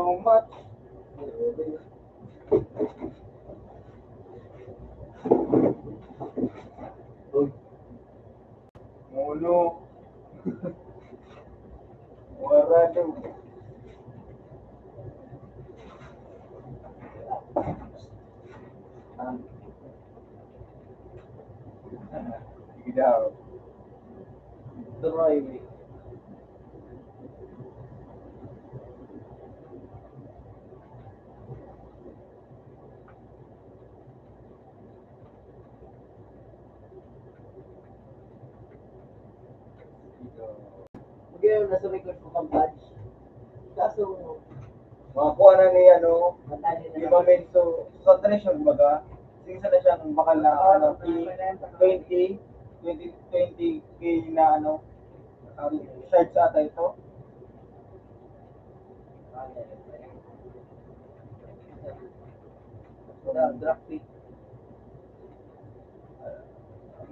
so much. Uy, mulo. Warado. Sige daw. Tuloy. Ngayon, nasa record ko kang badge. Kaso, Makakuha na ni ano, matali na di ba medyo sa tradisyon baga, sinsa na siya ng bakal na ano, 20, 20k na ano, shirt sa ata ito. Drop pick.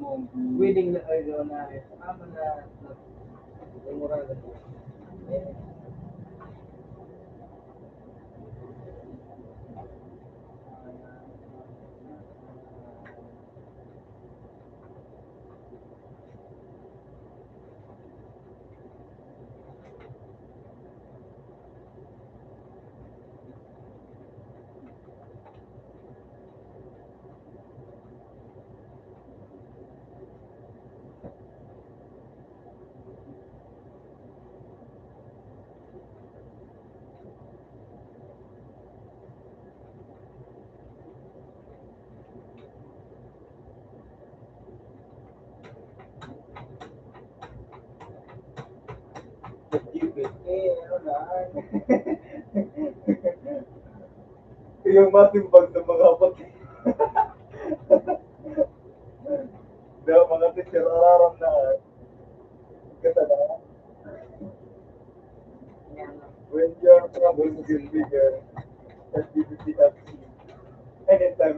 Wedding. Wedding na kayo na kasama na mura na. Ano na. Yung matimbang ng mga kapatid. Daw mga teacher araram na. Kata na. When your troubles get bigger, activity up anytime.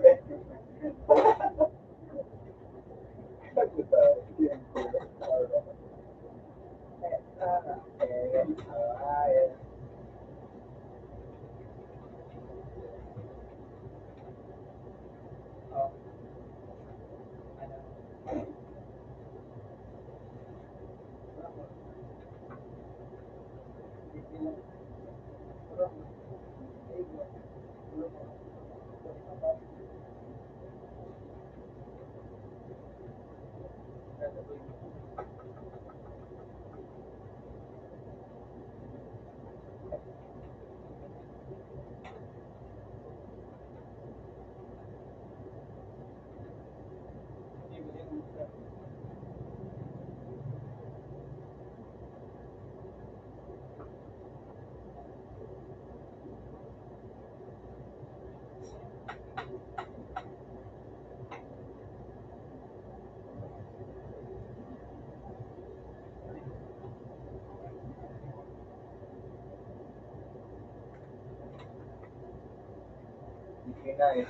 Nice.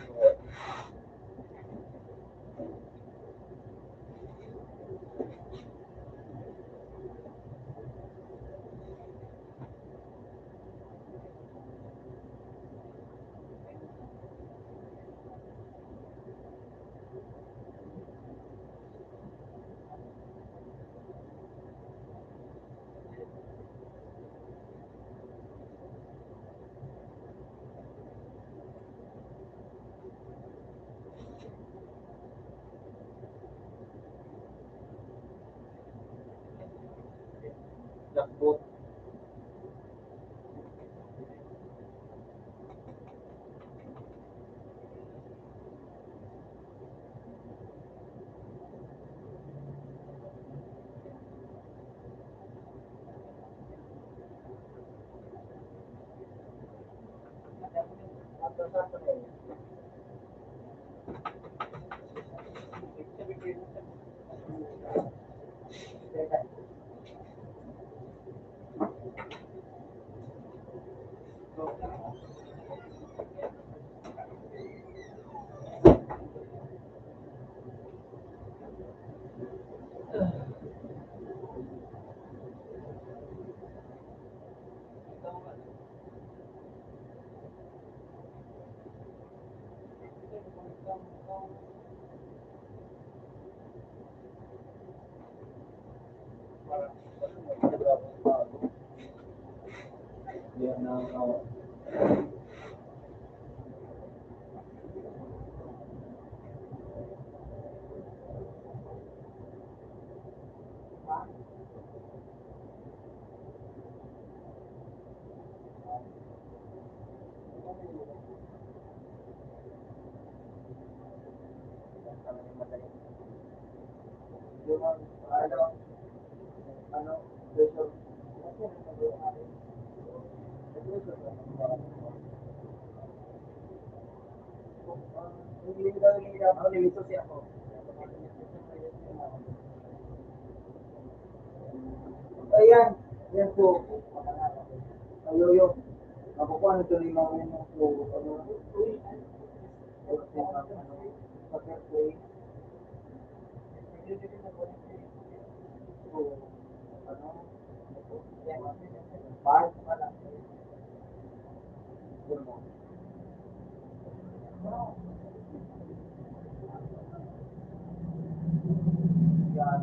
Lakbot. Yan na, ano, pressure. Hindi daw hindi ako nilito siya ako. Ayan, yan po. Ayoyo. Ako po ano tuloy mga ano po. Ano, pagkakoy. So, ano, part, wala. Yan.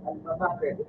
Ano ba bakit?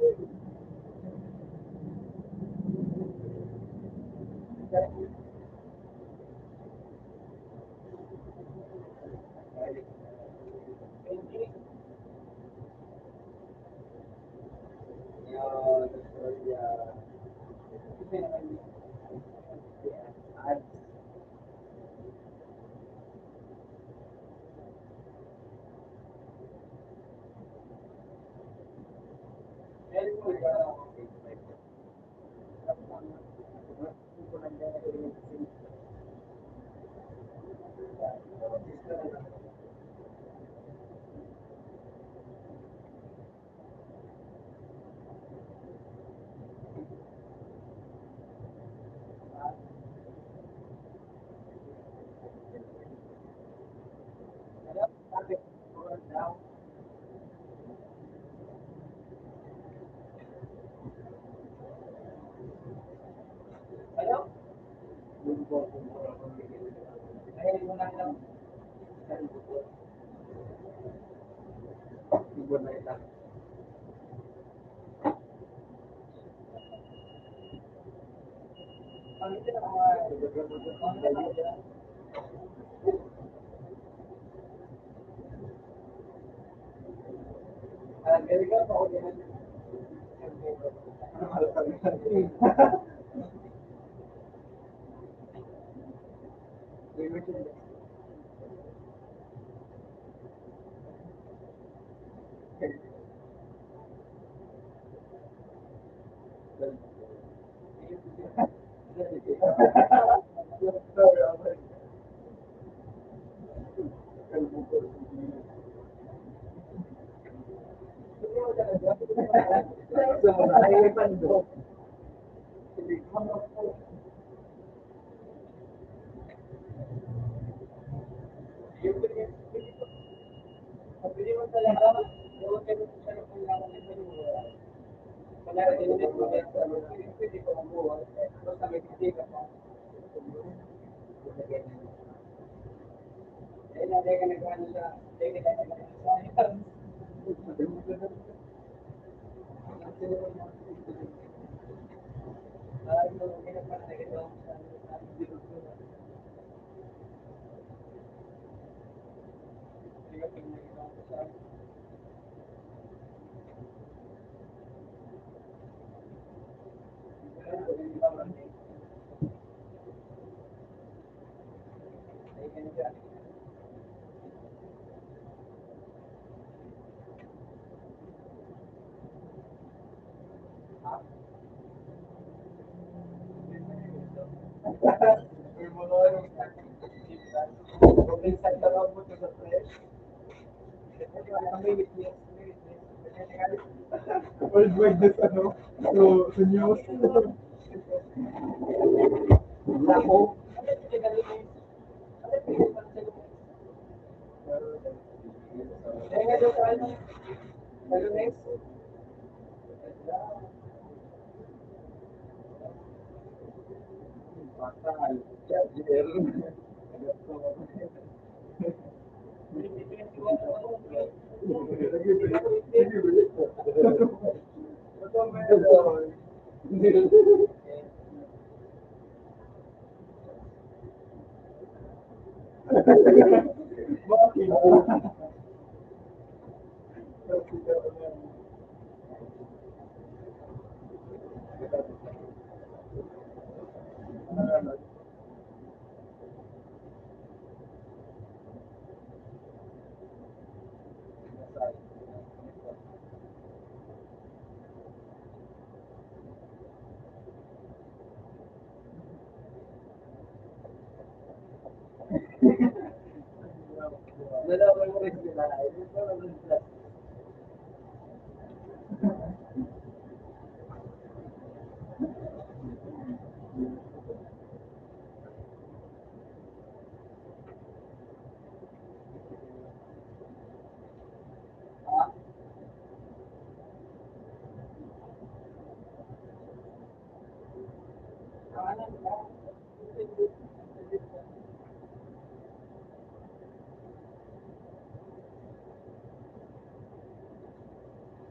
Ay, pando. Pwede mo talaga, huwag kayo sa kailangan ng manuwa. Wala rin yung network, pwede ko mabuhay. Basta may titika pa. Eh, natin ka nag-ano sa, natin ka nag-ano sa, Worldwide this ano, so sa news. Ako, kaya nga doon tayo, ano next? Fatal. Charger. Nalaman mo rin sila, ito pa naman sila.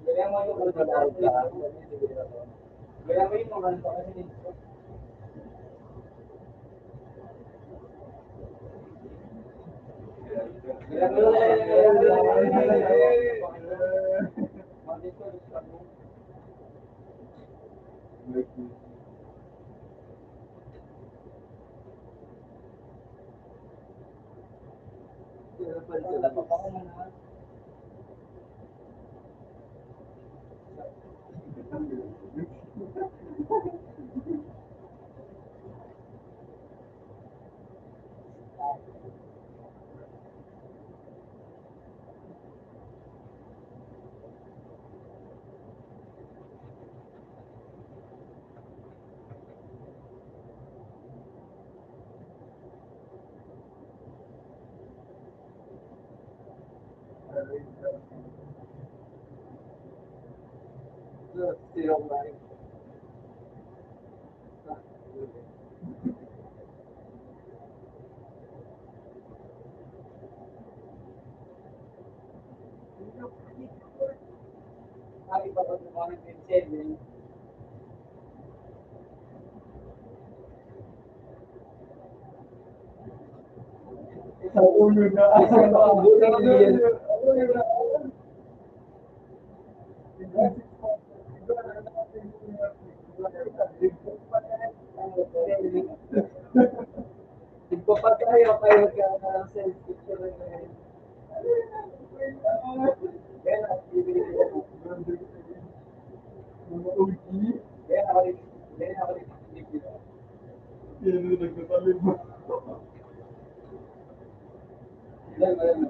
Kaya mo yung mga tao ka, kaya mo yung mga tao kasi dito. Kaya mo Sabi pa pag mga nag-7, Sa ulo na. Ipapatayo kayo ka ng self-picture na yun. Kaya nakasibili ko. Mga OG. Kaya nakasibili ko. Yan na nagtatalib mo. Ilan.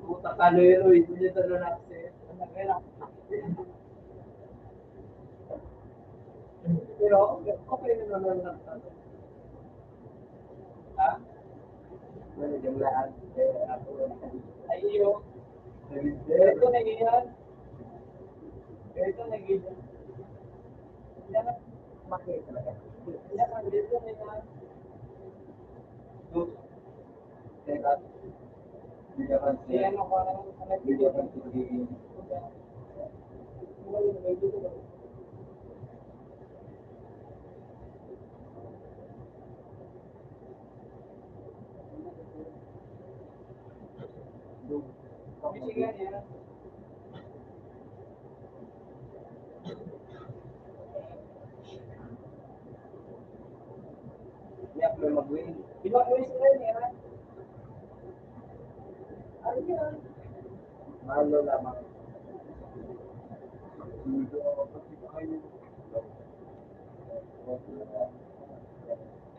Puta kalero, hindi niya talo na access. Ano kaya? Pero okay naman lang talo. Ha? Wala yung lahat. Ayun. Ito nagiyan. Ito nagiyan. Yan ang makita talaga. Yan ang dito nagiyan. Teka. Yan ang parang nagiyan. ganyan. Kaya may mag-win. Binuwis na rin yan. Ano yan? Malo lamang.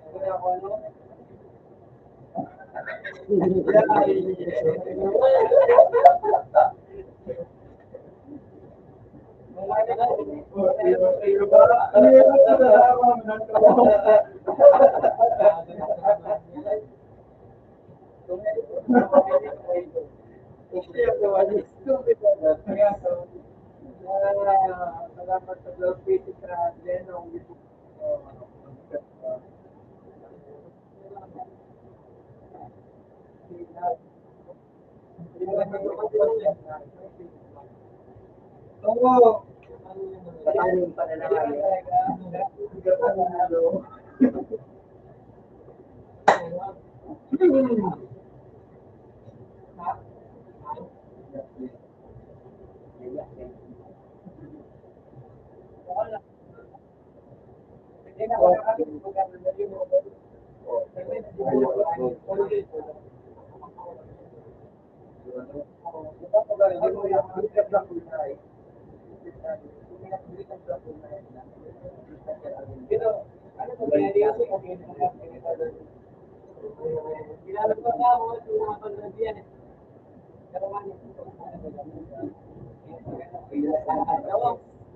Kaya ako ano? Salamat sa Lord Peter sa Lenong. Oo. Paano yung pananakali?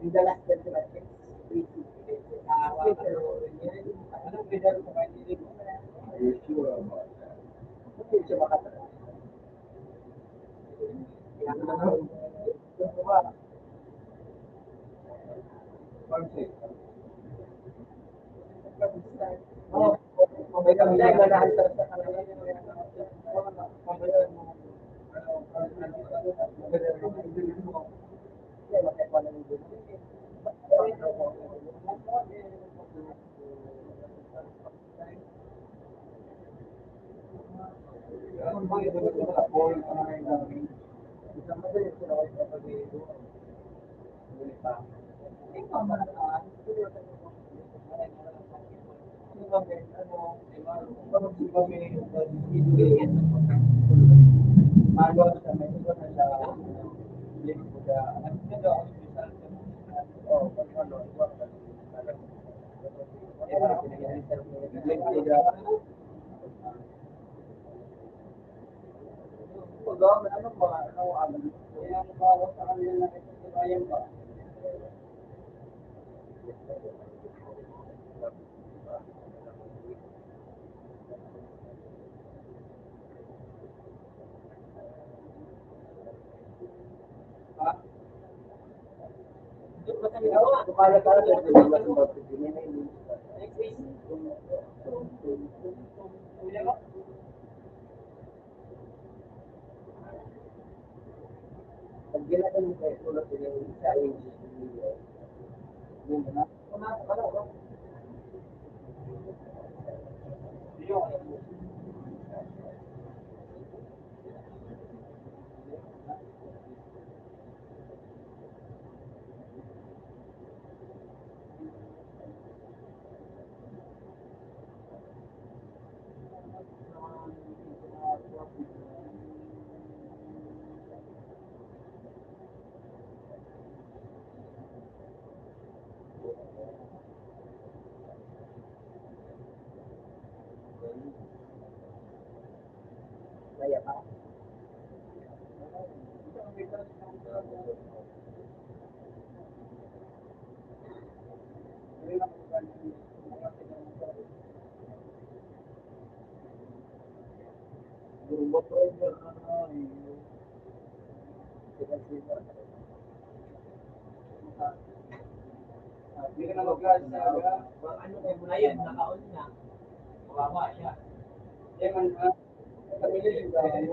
Yung dalas din sila. Anong bidal ko kayo? Are you sure about that? Hindi siya makatala. May kamilay na nahantar sa kanila. Pag ginagawa mo kayo, tulad din yung sa kaya pa. Hindi ka na mag-gasa. Ano kayo muna yan, naka-on na. Kawawa siya. Kaya man ha. Kamili yung gawin.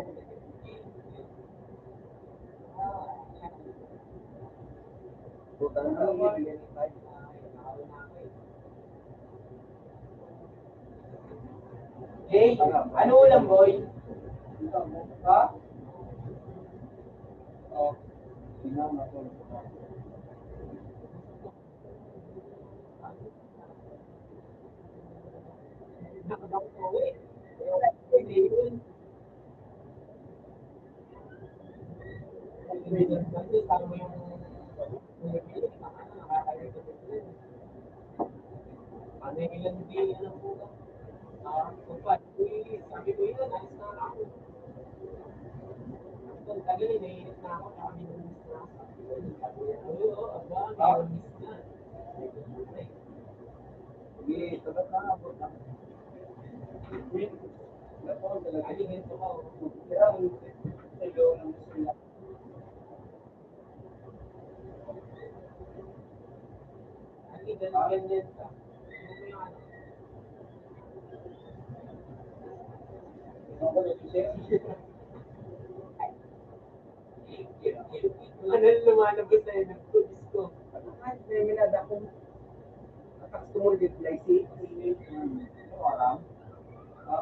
Butang na lang bibigyan ni Pai. Jay, ano ulam boy? Ha? Oo. Sinama ko. Nakadaw eh. Hindi yun. Hindi yun. Kasi sabi mo yung ano yung ilan din ano po. Kung pa, sabi ko yun, alis na ako. Ang tagal, naiinit na ako, kaya minumis na ako. Oo, aba, minumis na. Sige, sabat na ako. Ako talaga. Ay, ganito ka. Kaya ang sa'yo ng sila. Ay, ganyan ka. Ano mo yung ano? Ako na siya. Ano lumalabas na yun? Nagpudis ko. Ay, may minada ko. Atak tumulid like si. Ano alam? Ha?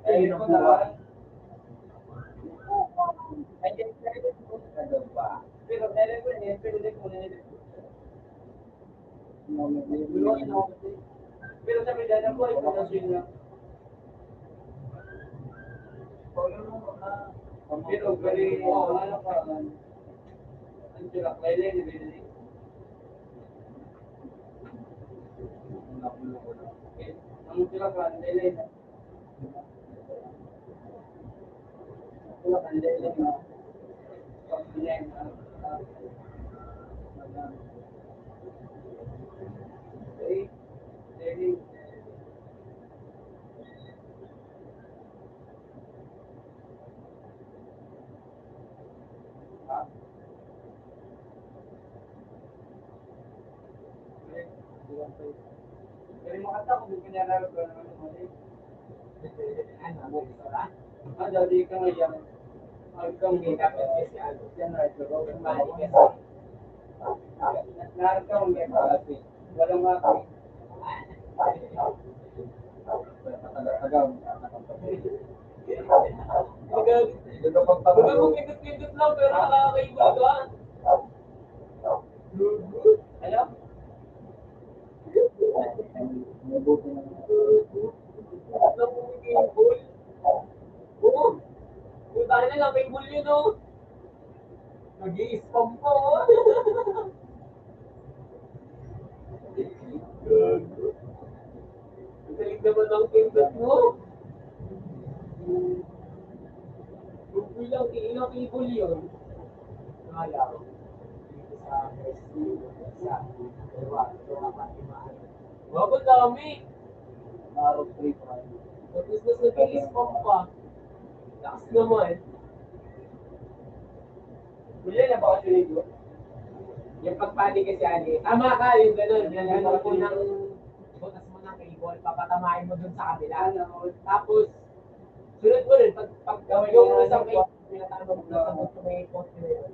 Ay, yun ang buwan. Ay, yan ko sa pa. Pero meron ko niya, pero hindi ko niya. Pero sa medana ko, ito na sila. Pero galing mo, ano ka, ang sila, kailan ni Billy. Ang sila ka, kailan. Sila ka, kailan na. Pag-bilang, Pero makata kung pinararo ko naman yung mali. Ano, wala? Dali ka ngayon. Hanggang Hindi dapat kasi ano. yan na ito. Mali kasi. Narito ang may kasi. Walang maki. Huwag mong pindot-pindot lang pero nakakaibig ka. Ano? Mabuti na. Lang pumipinbol. Oo. Kung tayo na lang, pinbol yun o. Nag-i-spam po. Ang galing naman ang pindot mo. Google lang, ilang cable yun. Ayaw. Dito sa SC, sa dalawa, patimaan. Wabang dami. Marot 3 pa. Tapos mas nag-i-spam pa. Lakas naman. Bili na ba kasi rin yun? Yung pagpali kasi ani, tama ka, yung gano'n. Yan mo ng butas mo ng cable, papatamahin mo dun sa kabila. Tapos, sunod mo rin, pag yung isang cable, pinatama mo na sa may poste na yun.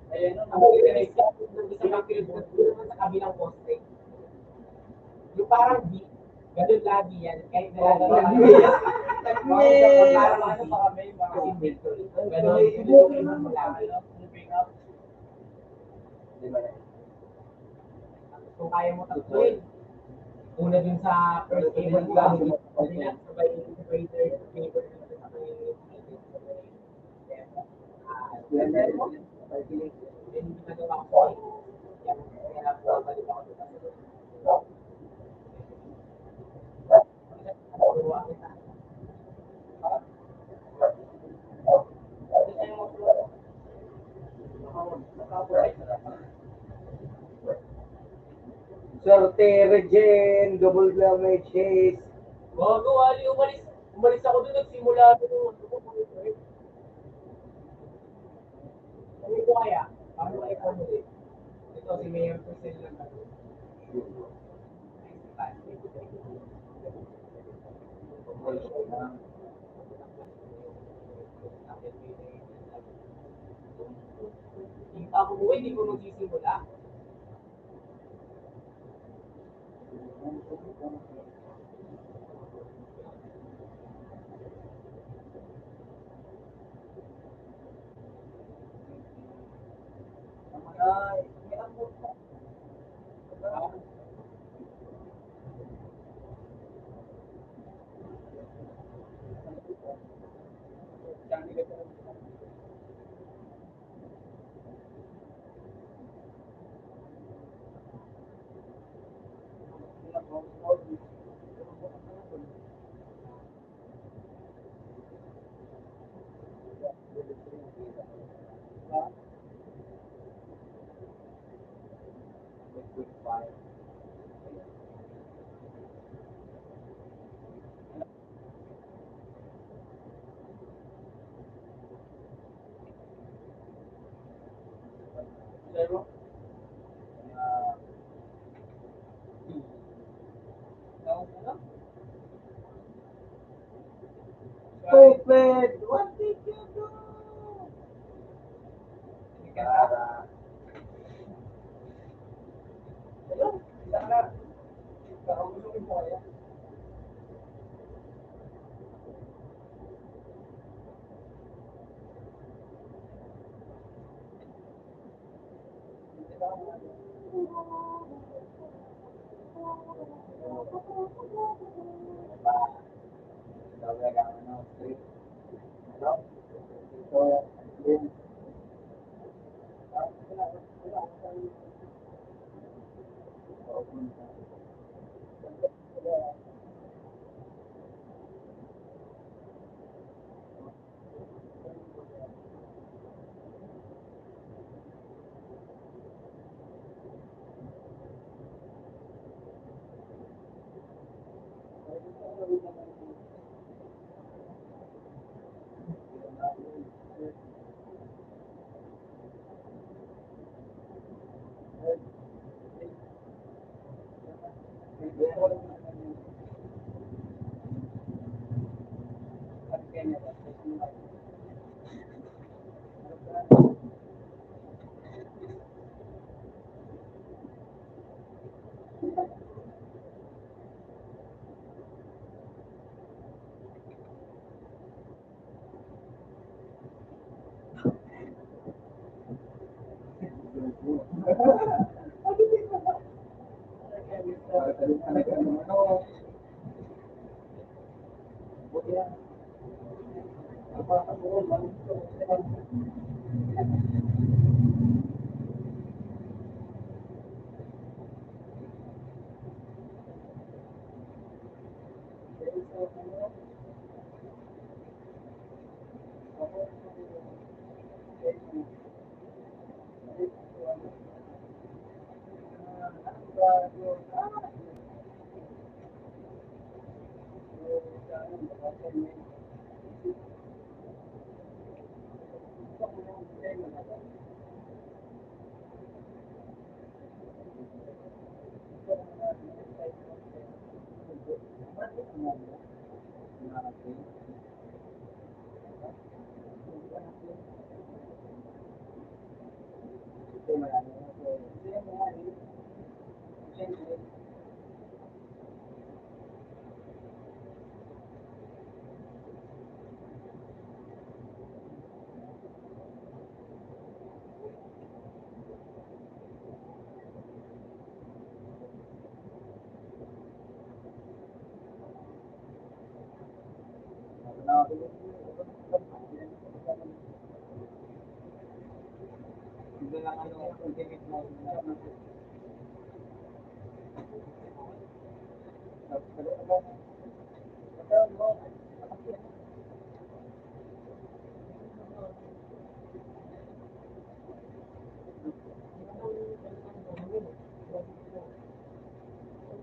Ayan no. Ang i-release ka ng isang cable, doon naman sa kabilang poste. Yung parang D, ganun lagi yan. Kahit nalalaro Parang ano pa kami, kasi victory. Ganun, ganun yung cable mo lagi. Di ba? Kung kaya mo tatluin, una dun sa first cable mo, sabay third cable mo sa may hindi nagawa ko yan. Kaya bumabalik ako dun sa turuan kita. Sorte, Regen, double damage, haste. Bago, Ali, umalis ako dun, nagsimula dun. Sabi ko kaya, paano kaya ko ulit? Ito, si Mayor Purcell lang ako. Kita ko buhay, hindi ko magsisimula. may ambot pa. Zero. Stupid! What did you do? Ayun, isa ka na. Karoon mo kaya.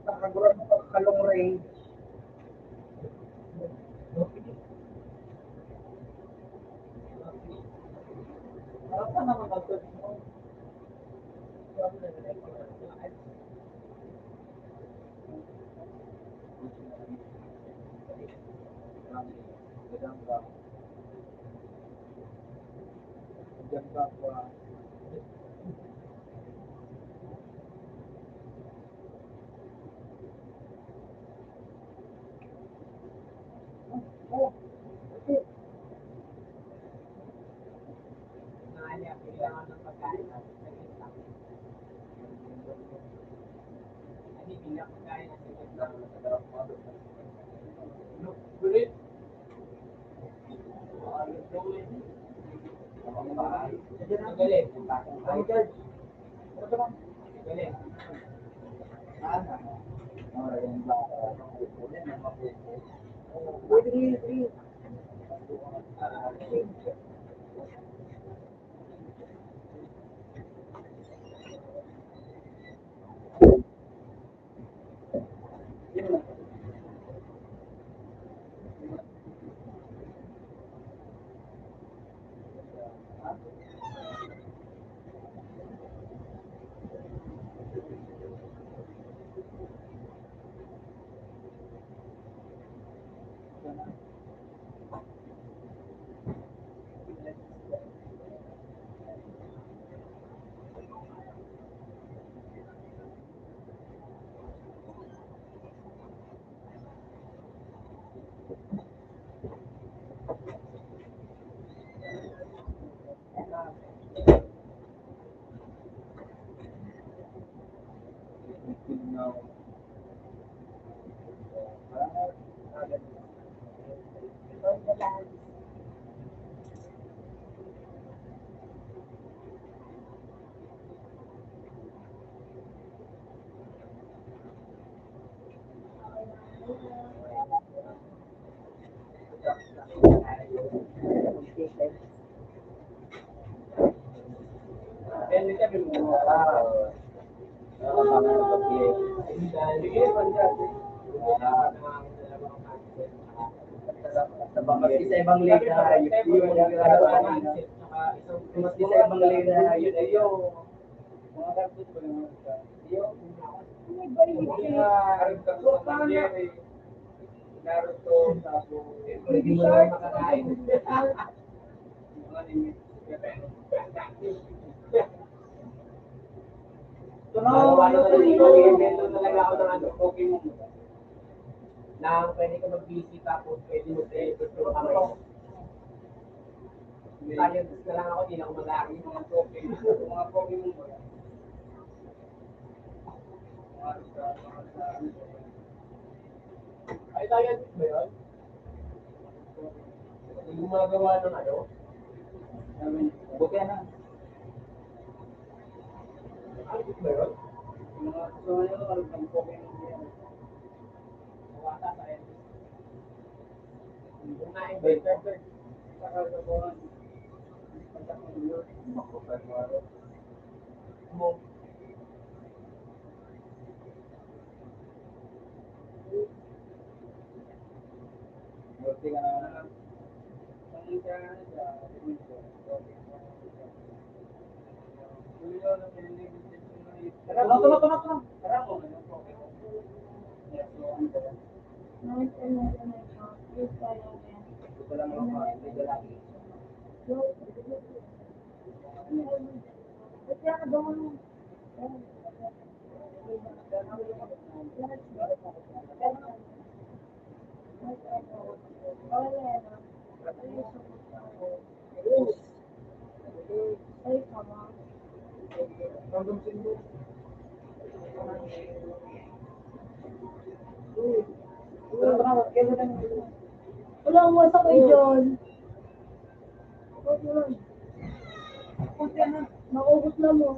Nakaguran mo kalong range. Harap ka naman mag-search mo. Kailangan ng pagkain natin. Iyak kaya na sila. Gulit. Galit. Galit. Then, kita belum. Maski sa ibang liga, yung maski sa ibang liga, yung mga kartut ko naman sa Naruto, tapos Hindi mo naman makakain. mga limit. Invento talaga ako ng ano, Pokemon. Na pwede ka mag-visit tapos pwede mo sa ito kamay. Scientist na lang ako, hindi na ako mag-aari. Mga Pokemon ko. Ay, scientist ba yun? Hindi gumagawa ng ano? Buti na. Scientist ba yun? Mga kasama nyo, ano pang Pokemon ko yan. Mawata scientist. Kung na-inventor, Kakagawa. Pagkakulot. Makapagmaro. mo. Buti ka na. Ang ka na siya. Tara mo. Yes, so, ano ba yan? Ito lang ang mga legal lagi. Wala akong masakay dyan. Maubos na mo.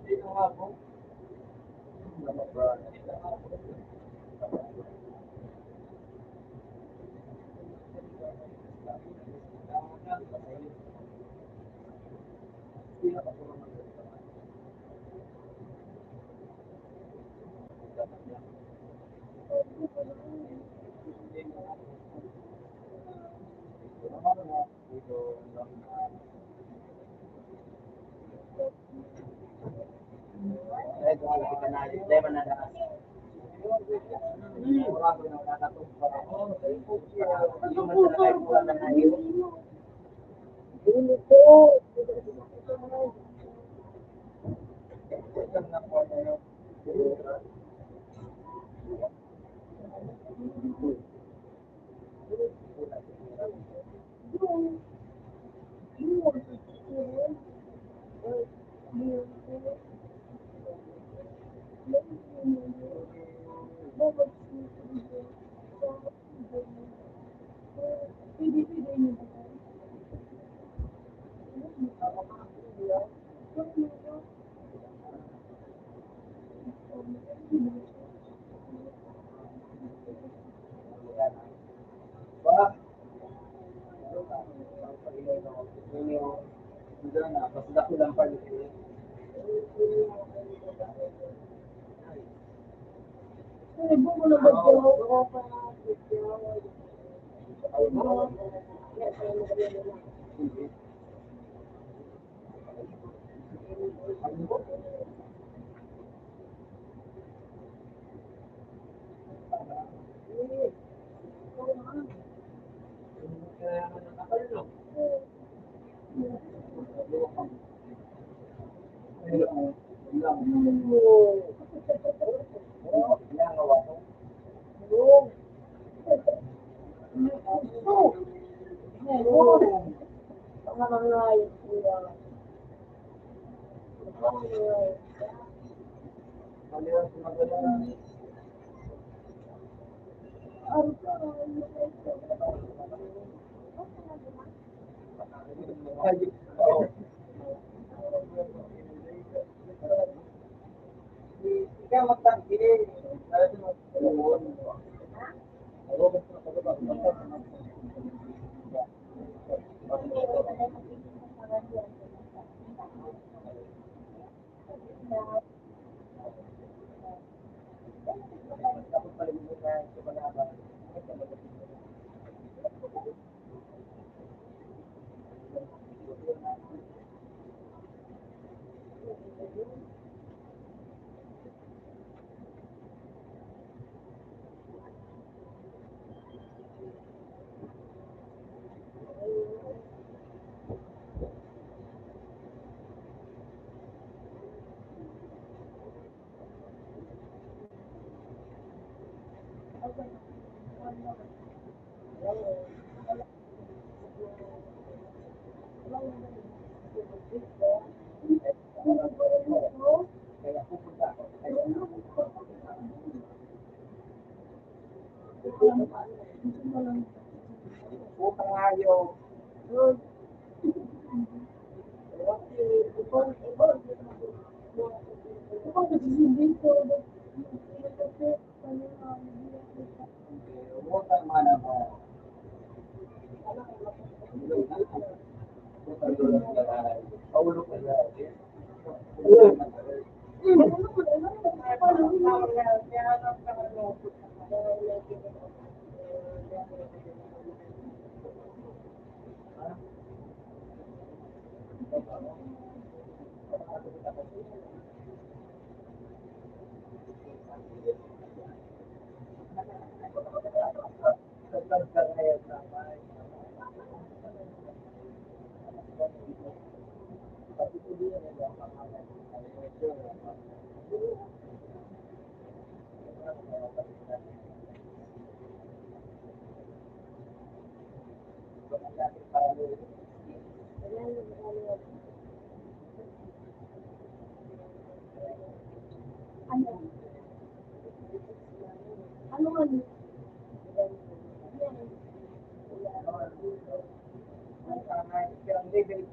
Dito nga po.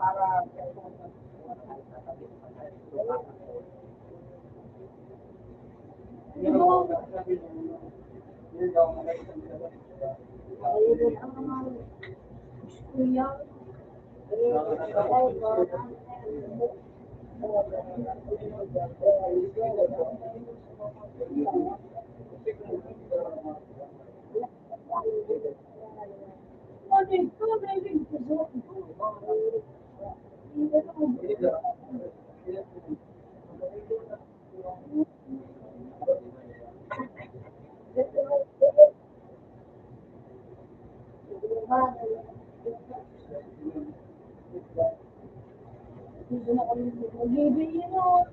para Kuya. Hindi na kami nag-ibig yun.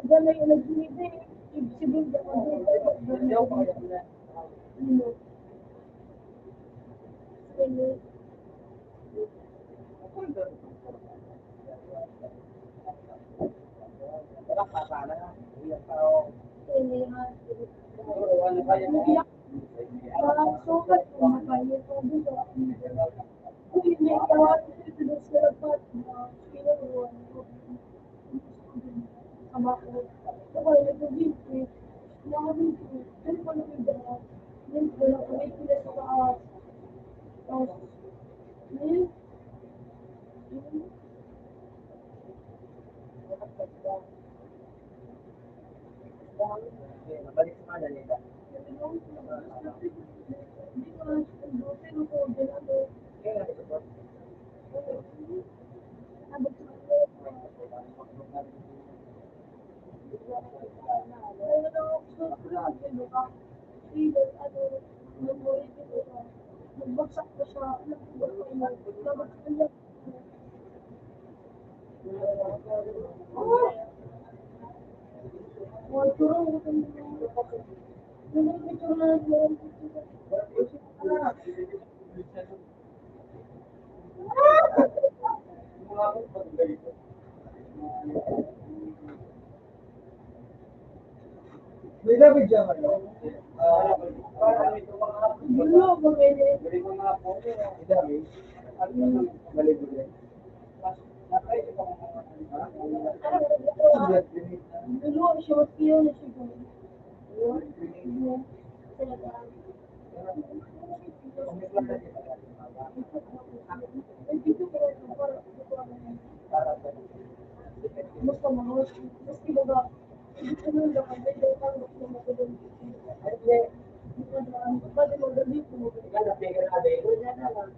Gana yung nag-ibig. Ibig sabihin ka mag-ibig. Sukat ko makayo ko dito. Uy, may tawag dito sa dapat. Pinaruan ko. Kabako. Ako, nag-ibig. Nakabig ko. Ano pa nag-ibig? Yan ko lang. May pila sa taas. Tapos, Mabalik sa kanila nila. Nagbagsak ko siya. Nagbagsak niya. May dapat dyan ano? Gulo, bumili. May dami. Malibulan. Gulo, short yun. Basta mga, basta baga, gusto nyo lang, may dapat gusto mo ko doon. Pwede mo gabi ko mo. Wala na lang.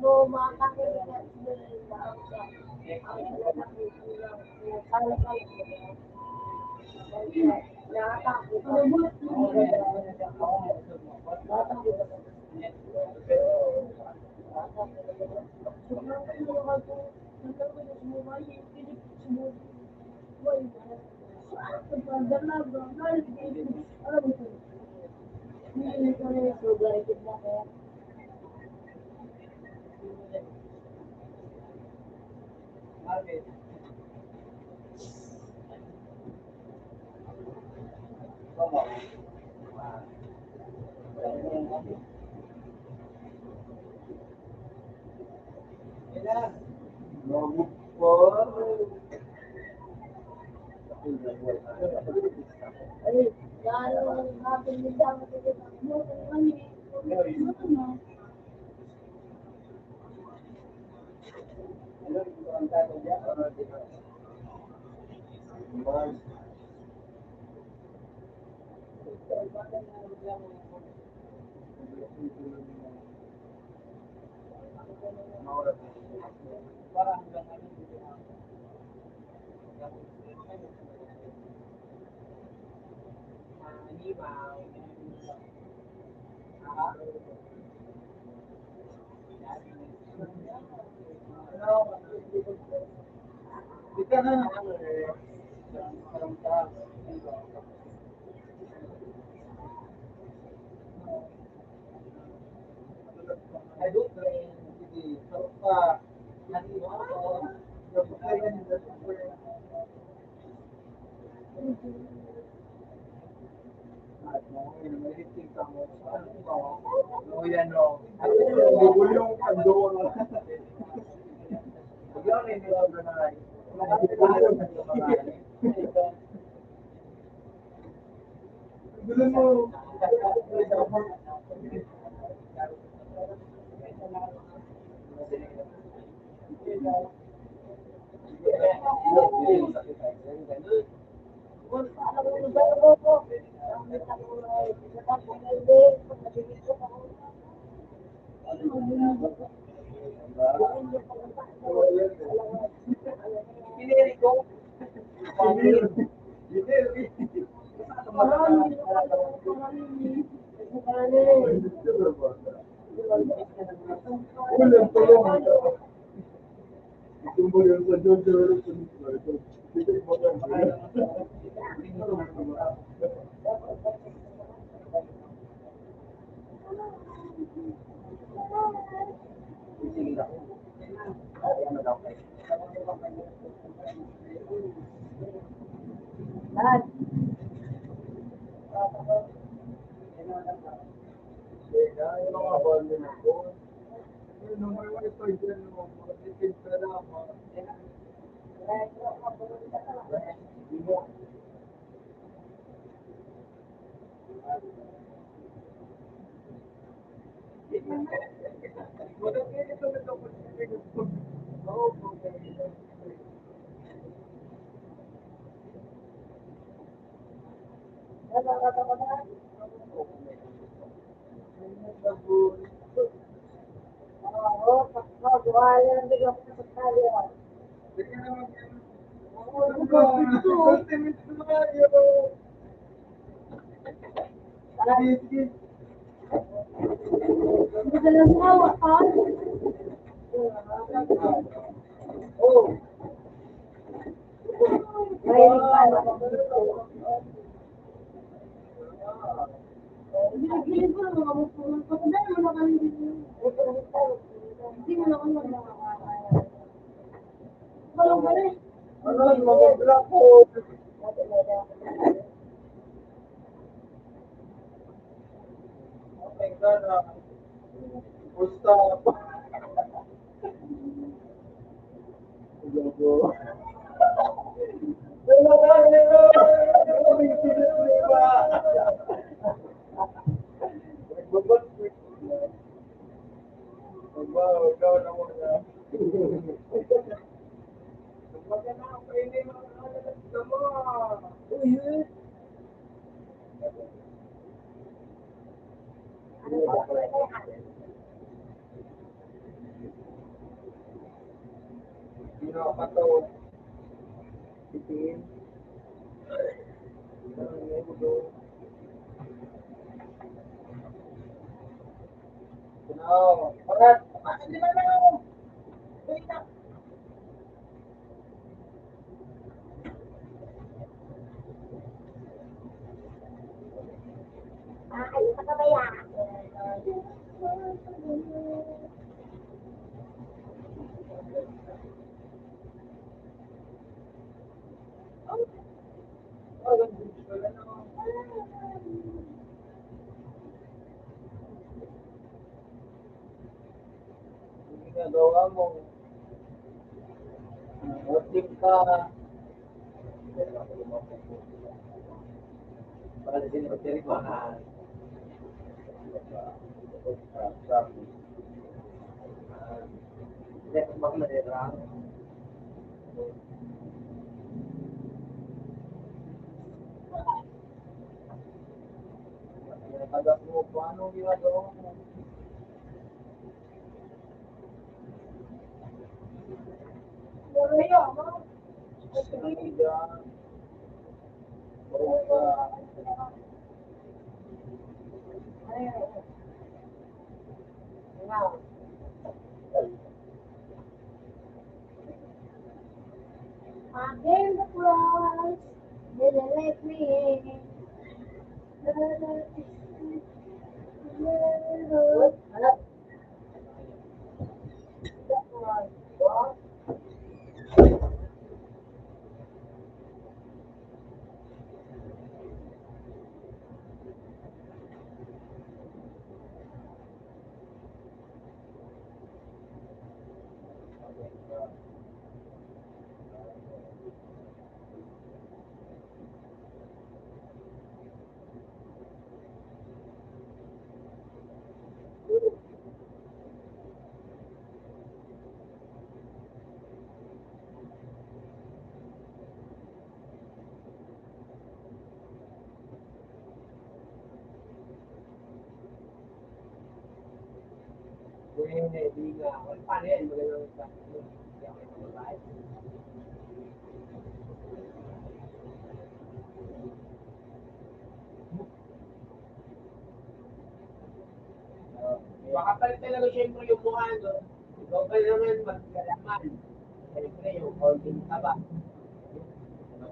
No, makakakita sila ang Nakatakot. Robot. Marvin. Tama. Ilan? Bago pa. Ay, lalo natin nila mo Ilan ang tayo niya? Mars. Parang hanggang ano dito na. Limaw. Di ka na. Parang taas. Ay, doon ka rin. Sige, sarap pa. Hindi mo ako. Dapat kayo ganun, dapat kayo. At mo, may lifting ka mo. Ano ba? O yan o. Bubul yung ando ko na. Huwag yun, hindi ako na ay. Makakalimutan ka sa mga ay. Gulo mo. Pinili ko. Ulam tulong. Itumbol yung sa Jojo. Dito yung mga yung mga bonding ako. Yung number 1 ito, yung mga ticket ka lang. No, para, hindi na lang ako. Wait na. Ay, sa kabaya. Ginagawa mo. Working ka. Para din sa mga Let's mag-narang. Tagal mo, paano ginagawa mo? Muro yun, no? Sige dyan. Puro ka. Again the cross, didn't let me in. Hindi nga. Paano yan? Magandang sa baka pa talaga siyempre yung mukha doon. Ikaw pa naman magkalaman. Siyempre yung holding ka ba?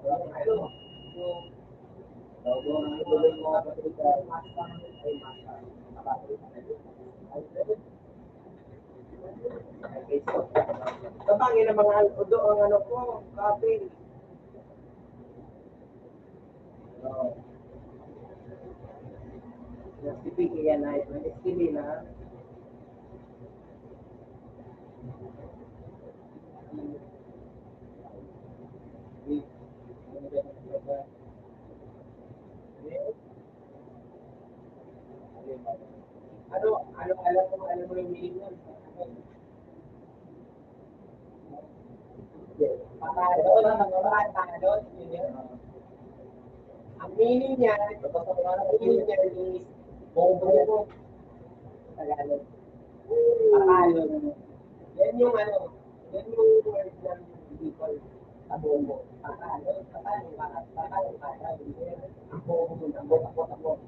Ano? Yung Tuloy mo nga kasi ka. Kapangin ang mga udo ang ano ko, kapil. Nasipig yan na ito. Nasipig na. Alam mo yung meaning nun? Patalon, yun yun. Ang meaning niya is bobo. Tagalog. Patalon. Yan yung ano, yan yung word ng Bicol sa bobo. Patalon, patalon. Ang bobo, takbo.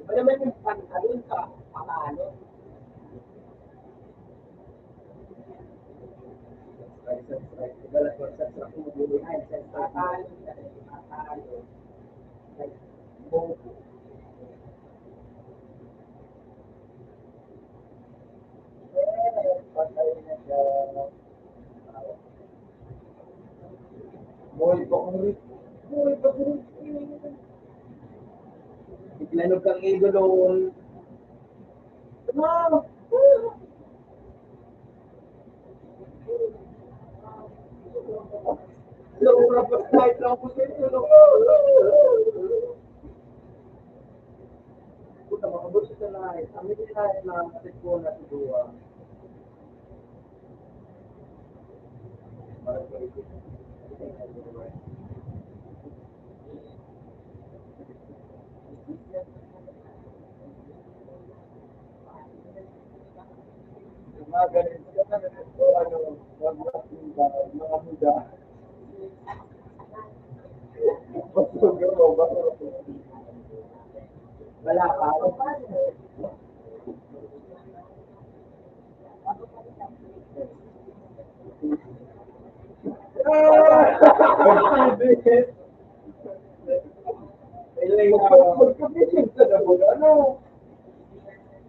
Iba naman yung pantalon ka, patalon. Boy, pakulit. Iklanog kang idolon. Ano? Low rapos kahit rapos ito. Puta, makabuti sa lahat. Kami din lahat na katikpo na siguro. Mga ganito ka na ito, mga muda. Wala pa. Magkapisip ka na mo, ano?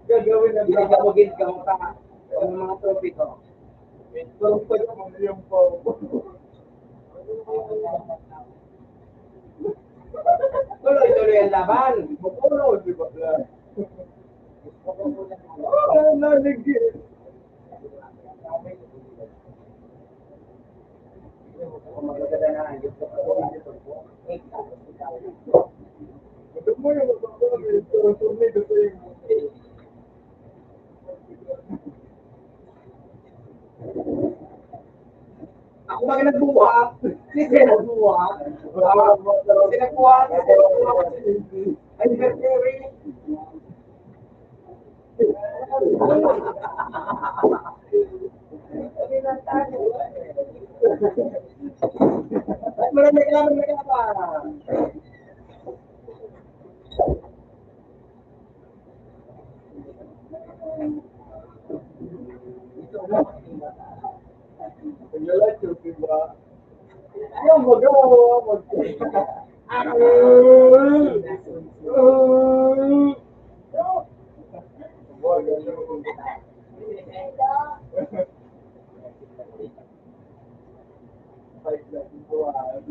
Gagawin na Hindi ka mo gid ka mo ka. Yung mga trophy ko. Parang pa yung pa. Tuloy-tuloy ang laban. Mapuno, di ba? Ah, naligid. Ito mo yung magkakaroon, turn-turn ito yung Ako ba nagbuhat? Sisi nagbuhat? Sisi nagbuhat? Ay, Mercury. Marami kailangan na pa. Paglalat yung diba? Yung magawa,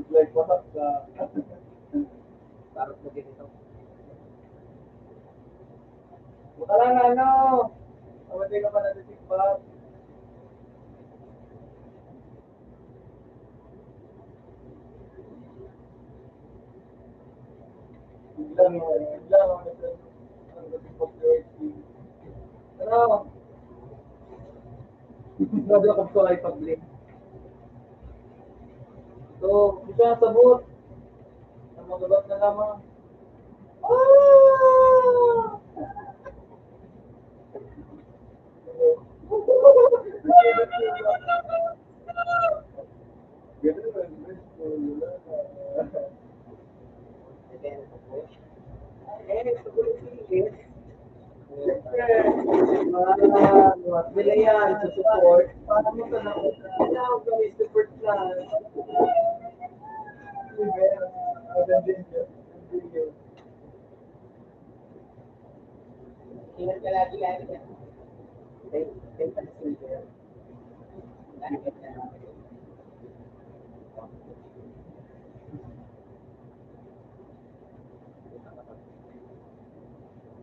like, patak ka. Tarot mo dito. Buka lang ano. Amatay ka pa natin tikpat. Biglang, ano? Grabe ako sa live public. So, hindi siya sabot. Ang mga gabat na lamang. Bila yan, sa support. Para mo sa nakakot kami support na. Ingat ka lagi-lagi na. Thank you.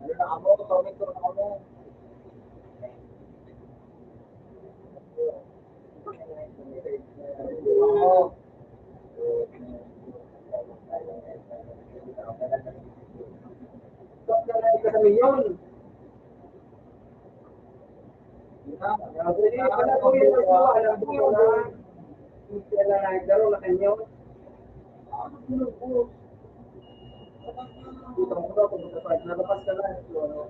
Ano na ako, comment ko na ako. Oo. Stop na lang ka sa milyon. Alam ko yun, alam ko yun. Hindi sila nagdaro na kanyo. Utang mo daw, kung nalapas ka na, so, ano,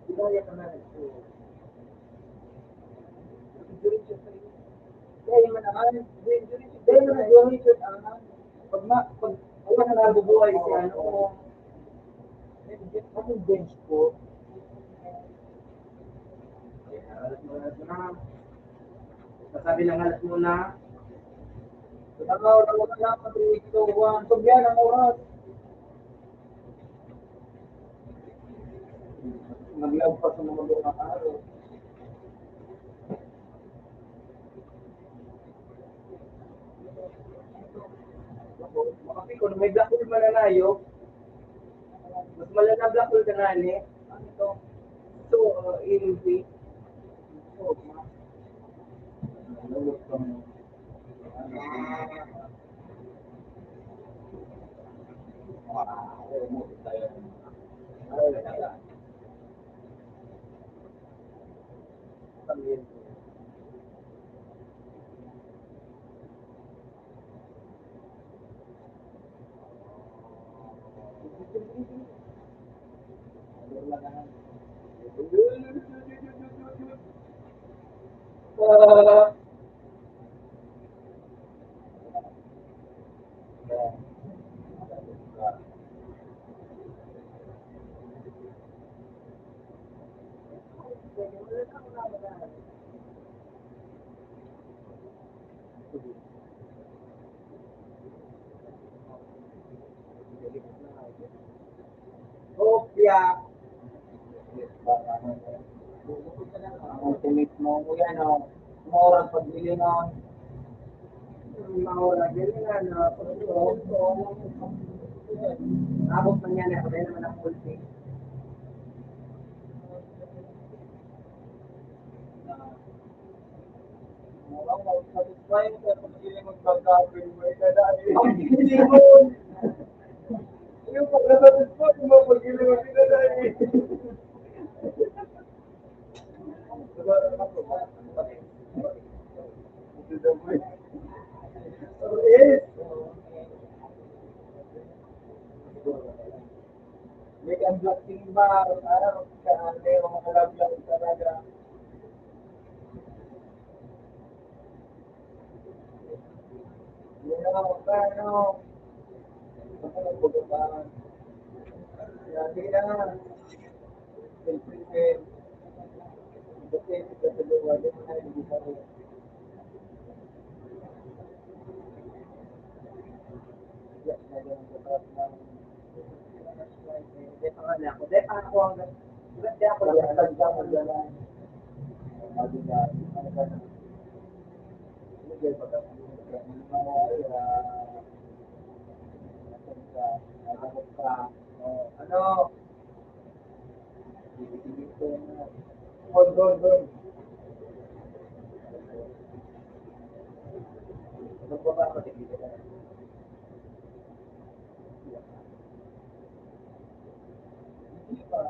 ilaya ka na, so, dahil man naman, dahil man nag-donate pag ako na nabubuhay si ano, akong bench ko, Sasabi ng halat muna. nakaw na wala na matulog ito, Juan, tugyan ang oras. Naglaw pa sa mga mga araw. Kasi kung may black hole mananayo, mas malala black hole ka nga ni. Ano ito? So, EMP. So, Kopya. Ang ultimate mo, yan o. Mura pagbili nun. Mura, ganyan nga na. Abot man yan, ako rin naman ang ulti. Mura, satisfying, pero pagbili mo pagkakapin mo, dahil. Hindi mo. Yung pagkakasatisfy mo, pagbili mo, dahil. Yes. May unboxing ba? Araw ka ande o makalablang talaga. Yun na lang paano. Hindi na. Siyempre, kasi sa luwa, yun na hindi pa rin. Depa ako hanggang hindi ako nagtagda mo dyan. Ano? Doon. Nagbaba ako dito. Hindi pa.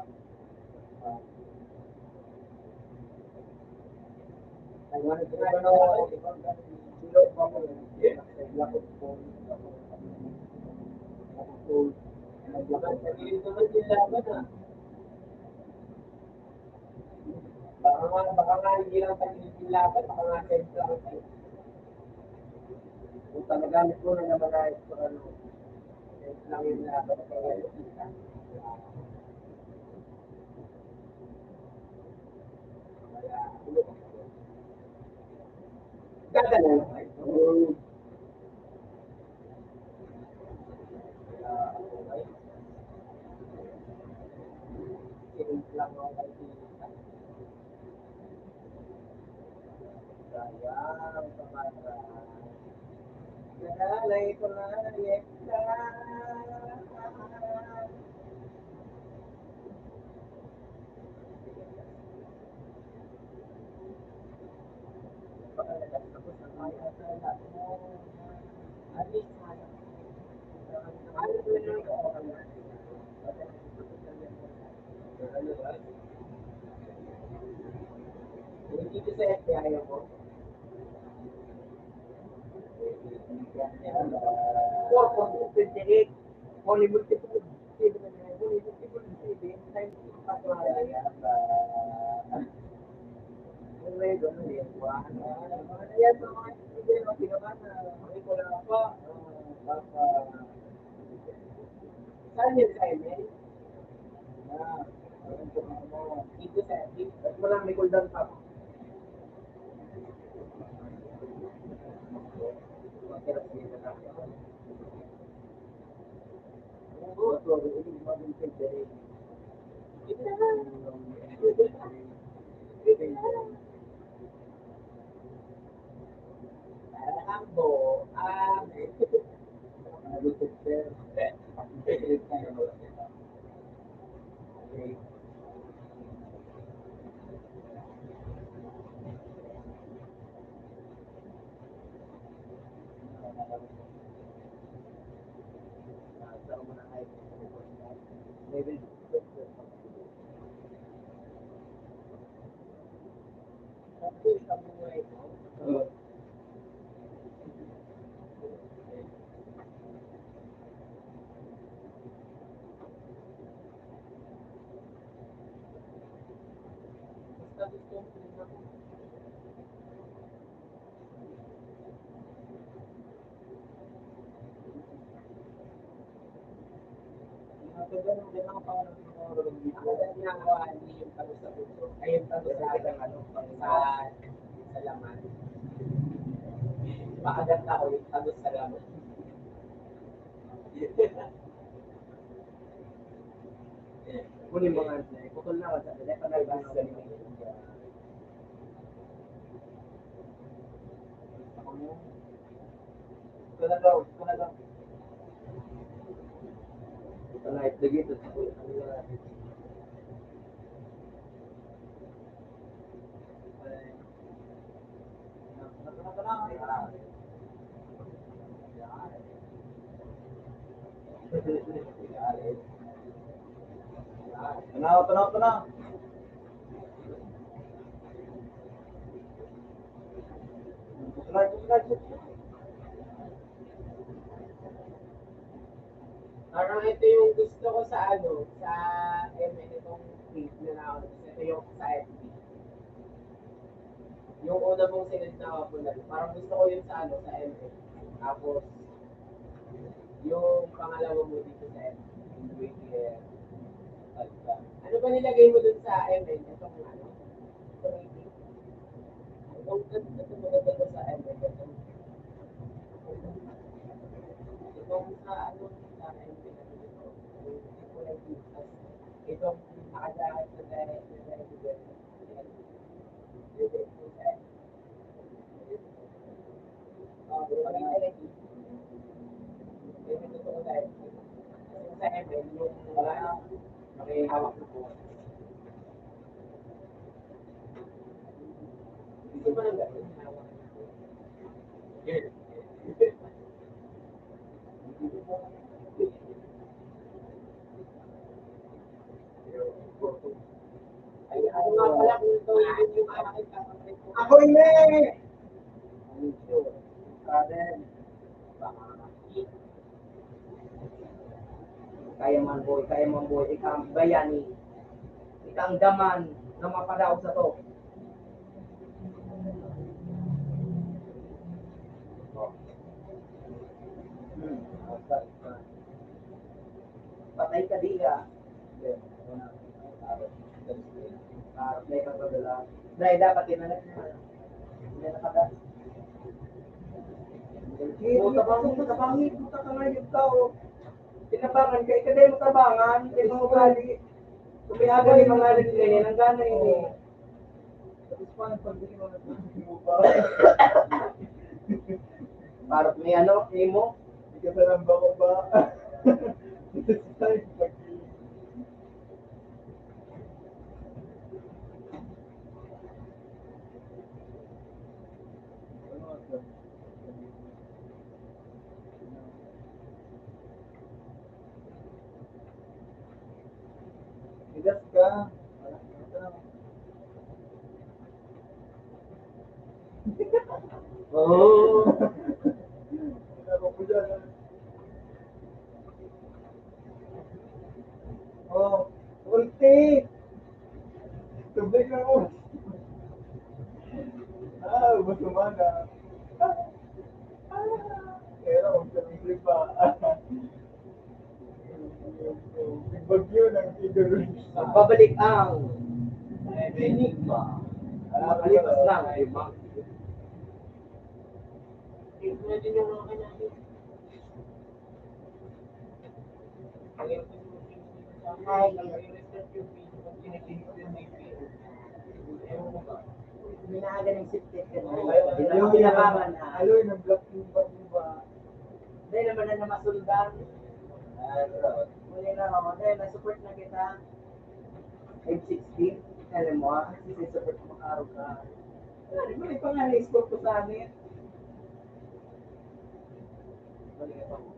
Baka nga hindi lang tagilipilaban, baka nga sentral. Kung talagamit mo na naman na ito, lang yung laban sa kita. Gagana. Lang ako kay kita. Sayang, kamara. Nalalay ko na yekta. Dito sa FBI mo. For 28, only multiple 7, only multiple 7, times 6 saan yun sa email? Dito sa email. At walang may cooldown pa. ganun ang pangalan ng mga religion. Ako na ginagawa hindi yung talo sa puso. Ay yung talo sa sa laman. Makagat ako yung talo sa laman. Kunin mo nga siya. Putol na ako sa pila. Panalban ako sa pila. Ito na daw, ito na daw. Ito na itlog ito. Tanaw, tanaw, tanaw. Slide, slide, slide. Parang ito yung gusto ko sa sa MN itong tweet na nakaulit. Ito yung sa FB. Yung una mong sinend na ako na, parang gusto ko yun sa sa MN. Tapos, yung pangalawa mo dito sa FB. Wait here. Ano ba nilagay mo dun sa MN? Itong rating. Itong maganda ko sa MN. Itong sa sa MN. Itong nakadahit na dahil sa ML, yung may hawak na po. Hindi ba nang gano'n? Ay, ano nga pala kung ito yung akin kakapit ko. Ako hindi! Kaden. Kaya man boy, ikaw ang bayani. Ikaw ang daman na mapadaw sa to. Patay ka di ka. May pagpadala. Dahil dapat tinanak na. Hindi nakada. Tabangi, puta ka ngayon tao. Tinabangan ka, ikaday mo tabangan, hindi mo ugali. Kumihaga ni mga aling ganyan, ang gana yun. Tapos paano pag hindi mo ba? Parang may imo. Hindi ka saramba ko ba? Tayo pag Bigas ka. Oo. Ako po dyan. Oh, ulti! Tubig na mo. Masumana. Pero, magsabi pa. Bagyo ng Tigre. Magbabalik ang Enigma. Makalipas lang, di ba? Tignan din yung mga natin. Ay, nag-reset yung video pag kinikinig yung video. Ewan mo ba? Minahaga ng siptit ka na. Ayaw Yung pinabangan na. Ayaw yung black-pink ba? Dahil naman na namasundan. Muli na ako. Dahil na-support na kita. 516. Alam mo, kasi support mo araw ka. Di ba pa nga na-score ko sa amin? Muli ka pa mo.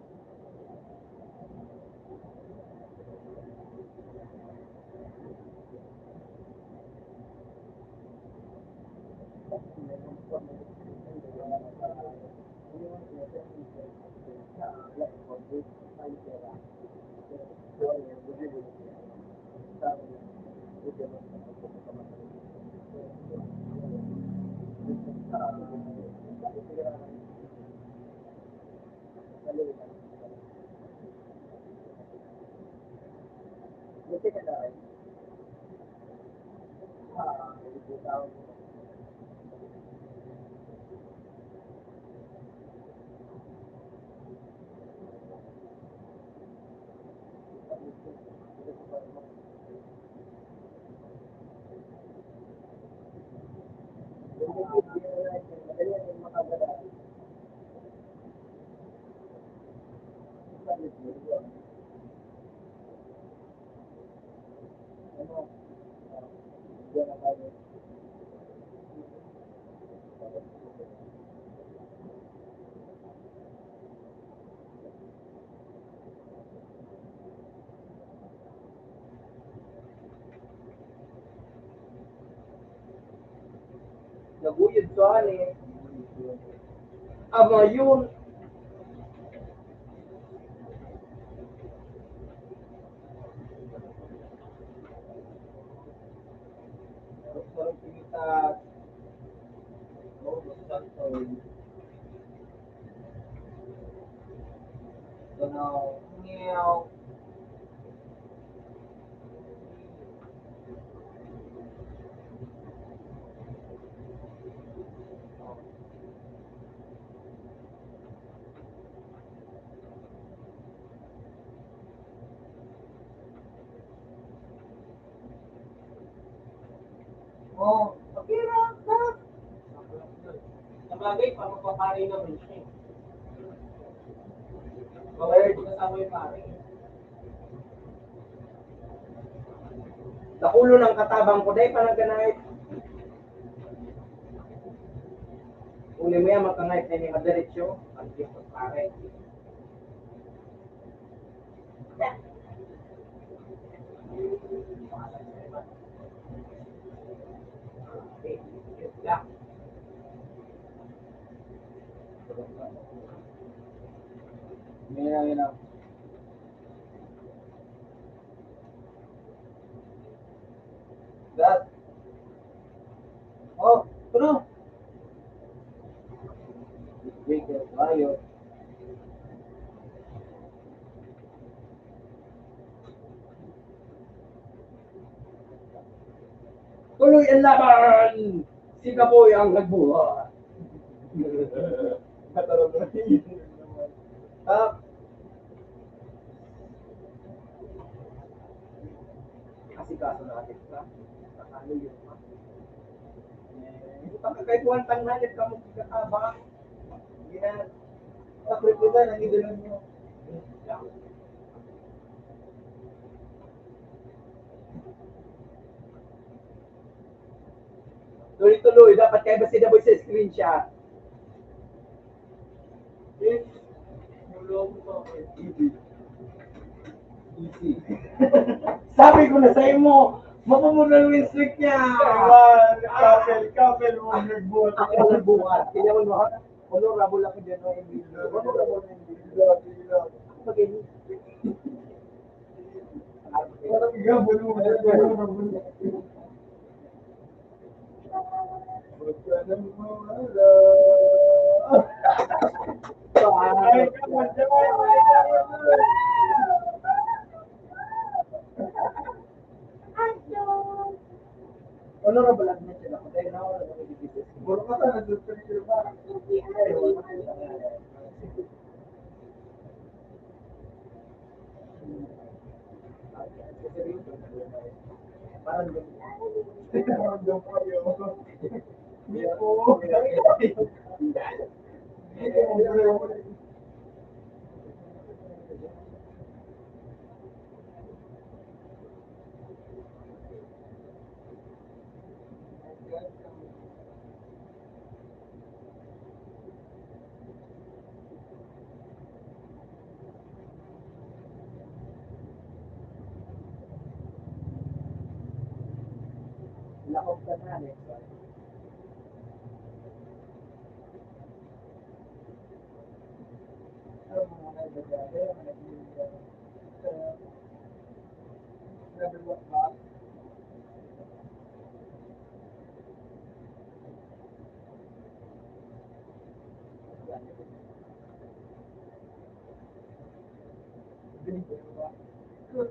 Naguyod sa ani. Ama yun. Sarap kita. Oh, sarap to. Tanaw. Ngiyaw. Oh, okay lang. Sarap. Sa bagay, pa magpapari naman siya. Bawal ko kasama yung pare. Sa ulo ng katabang ko, dahil parang ganahit. Uli mo yan, magkangayit na yung madiretsyo. Ang gift of pare. Okay, yes lang. Ngayon na. Dad. Oh, tuno. Wait, tayo. Tuloy ang laban! Si Kaboy ang nagbuhat. Katarap na yun. Ah, kasi kaso natin ka. Nakalo yun pa. Kahit one time na ka mo kakabang. Yan. Sa kripto na, nangidulan mo. Tuloy-tuloy, dapat kayo ba sinaboy sa screenshot? Easy. Sabi ko na sa mo, mapamunal yung streak niya. Kapel mo nagbuhat. Ako ang nagbuhat. Kaya mo, honorable ako dyan. Honorable na hindi. Ako mag-ini. Parang gabon mo. Magkanan mo wala. Ay, kaman, Honorable at mention ako. Dahil na ako nag-ibigay. Puro ka na, nagsusunod ka. Parang Ramdam ko yun. Hindi po. lakot ka na eh. Ang mga nagdadali, ang naging nagawak ba? Good.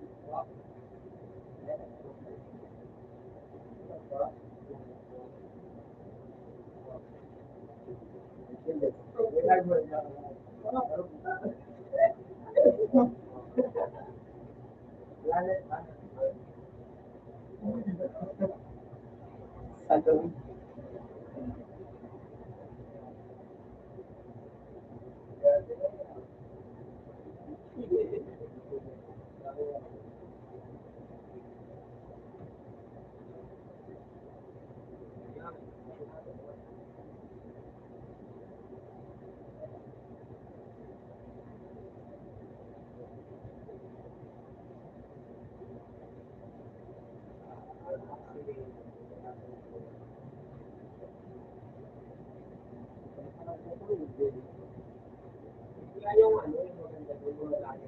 Salud. Kaya yung ano, yung maganda doon, yung lagi.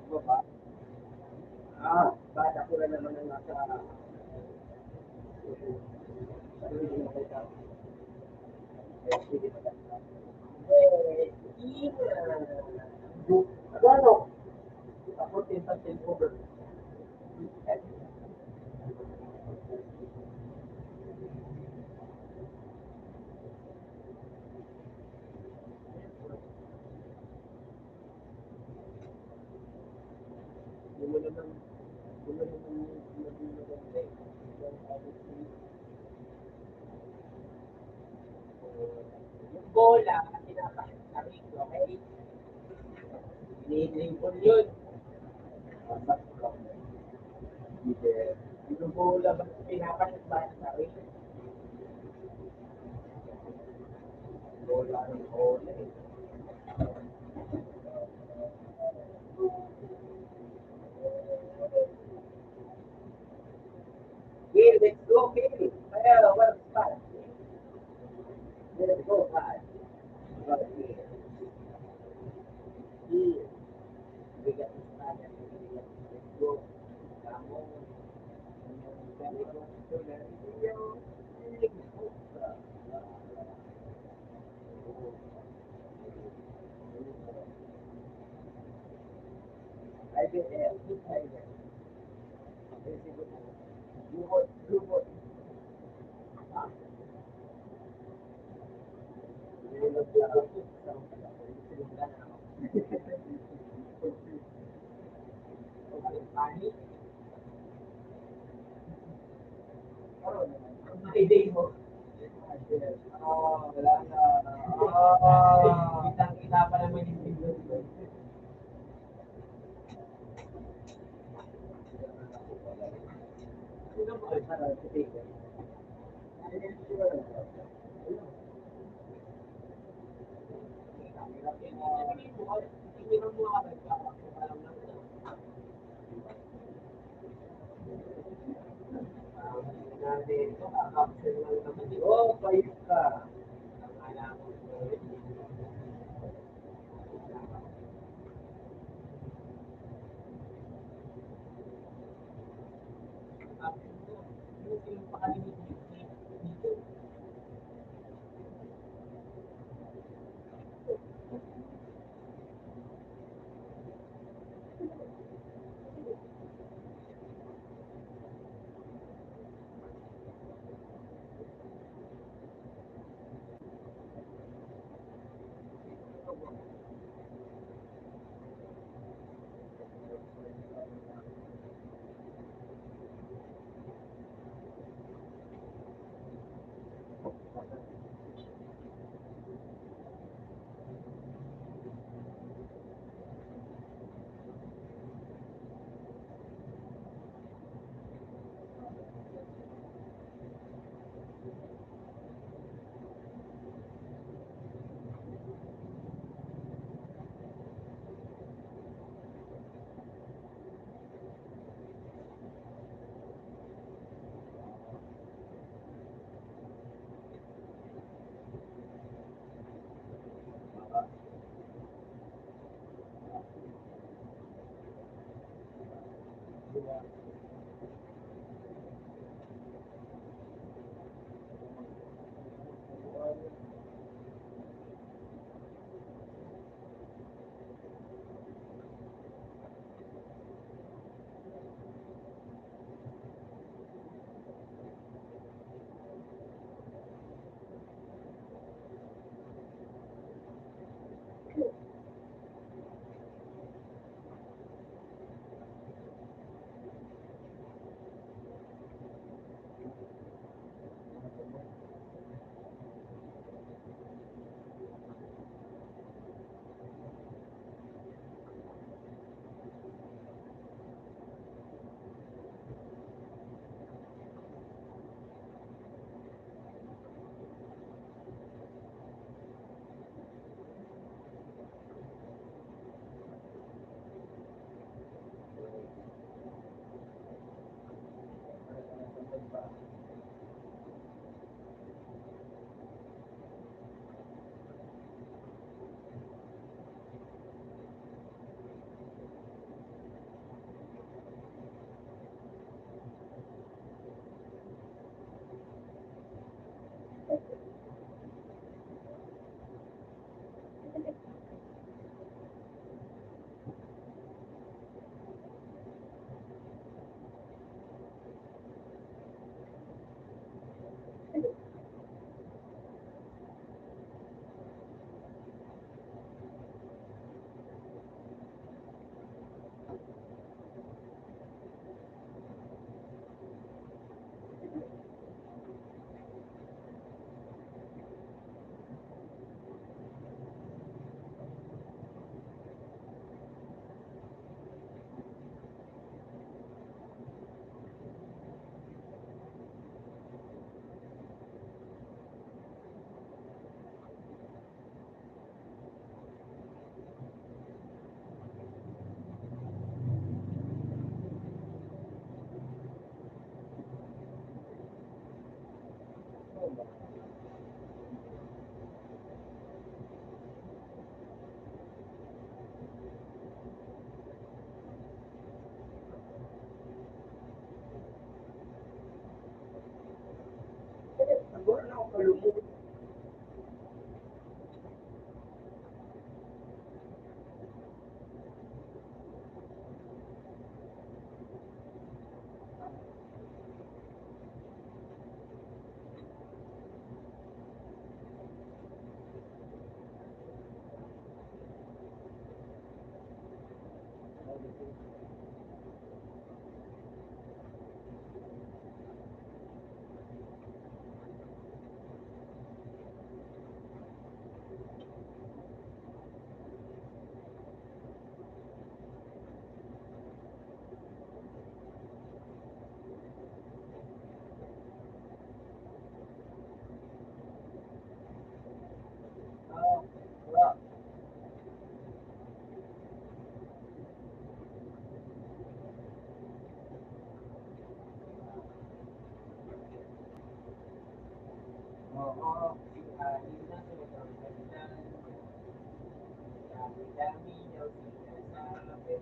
Baba. Bata ko na naman ang nasa hindi mo kita. Sige, maganda. Ano? Ako, 10% over. Hindi mo naman, hindi mo naman maging maganda eh. Yung policy, Yung bola, pinapakit na rin, okay? Ini-dribble yun. mas lang. Yung bola, ba pinapakit ba na rin? Wala ng oras eh. Here, let's go, Phil. Kaya, what's that? Let's go, guys. Here. Bigat ng Spanya. Let's go. Kamu. Dari ko, dari iyo. Let's go. I get there. I get there. Lumot, lumot. Lumot lang ako. Sinundan na ako. Panik. Karoon. Ang day mo. Wala na. Kitang-kita pa naman yung pindot. Sino ba? Parang si Tigre. Oh, payos ka. ulo mo. Oo. Dami-dami daw sinasabi.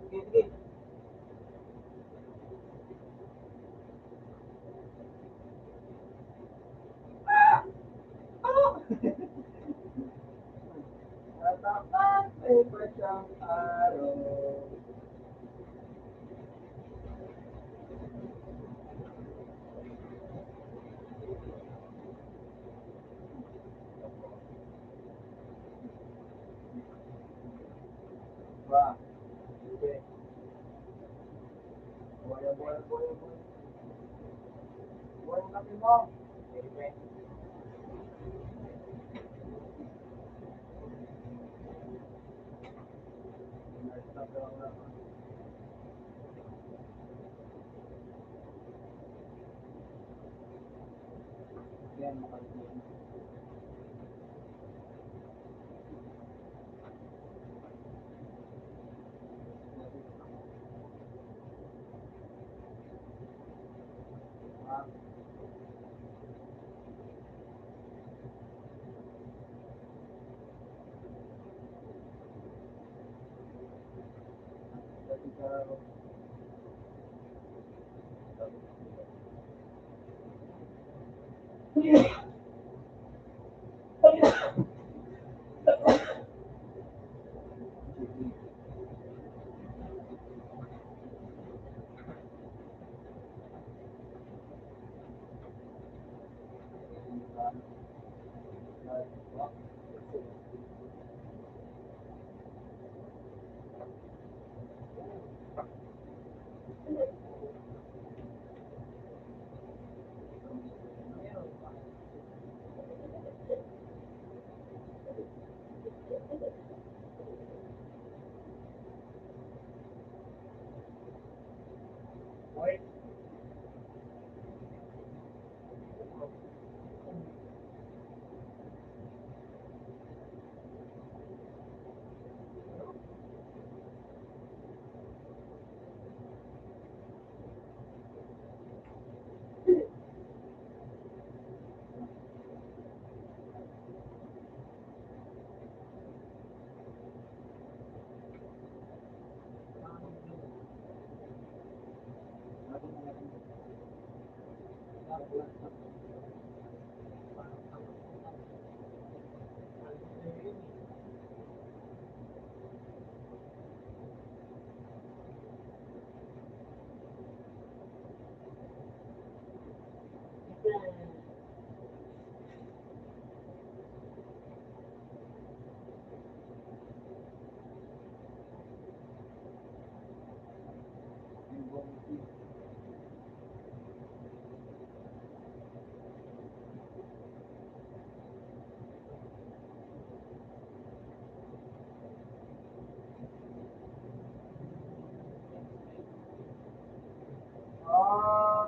Sige, sige. Natapat ay pa siyang araw. Ba? Sige. Buhay, buhay, buhay, buhay. Buhay ang kape mo. Sige. Stop lang lang. Yan, makalimutan. Wait.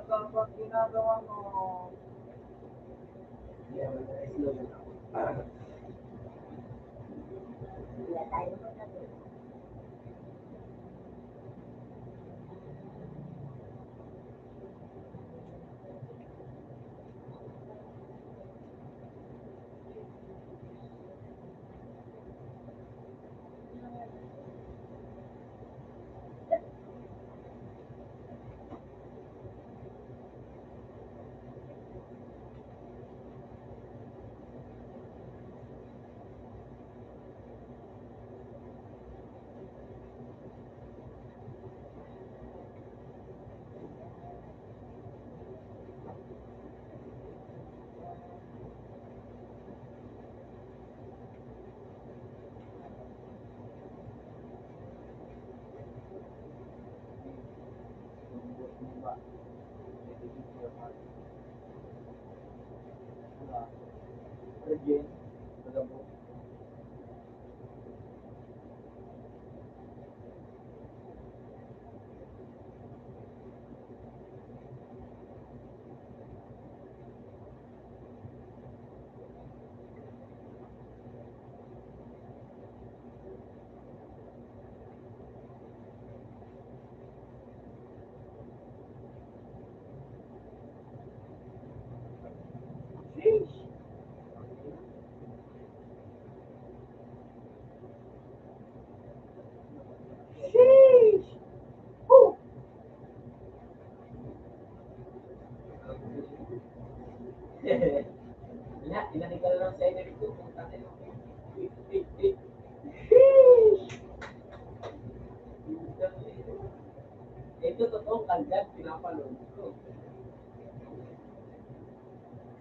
Dapat ginagawa mo. na. Again, alam mo. Sheesh! Sheesh! Woo! Inanig ka na lang sa energy ko. Punta na yun. Sheesh! Ito totoong kagad, pinapanood ko.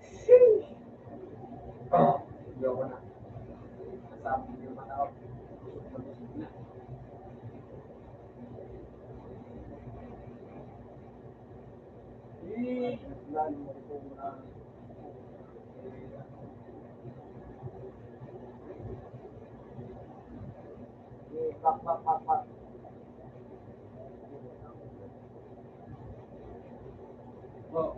Sheesh! Oh, ayoko na. Nasabi niyo mata ko. Mabusog na. Lalo mo ito na. Pak. Oh,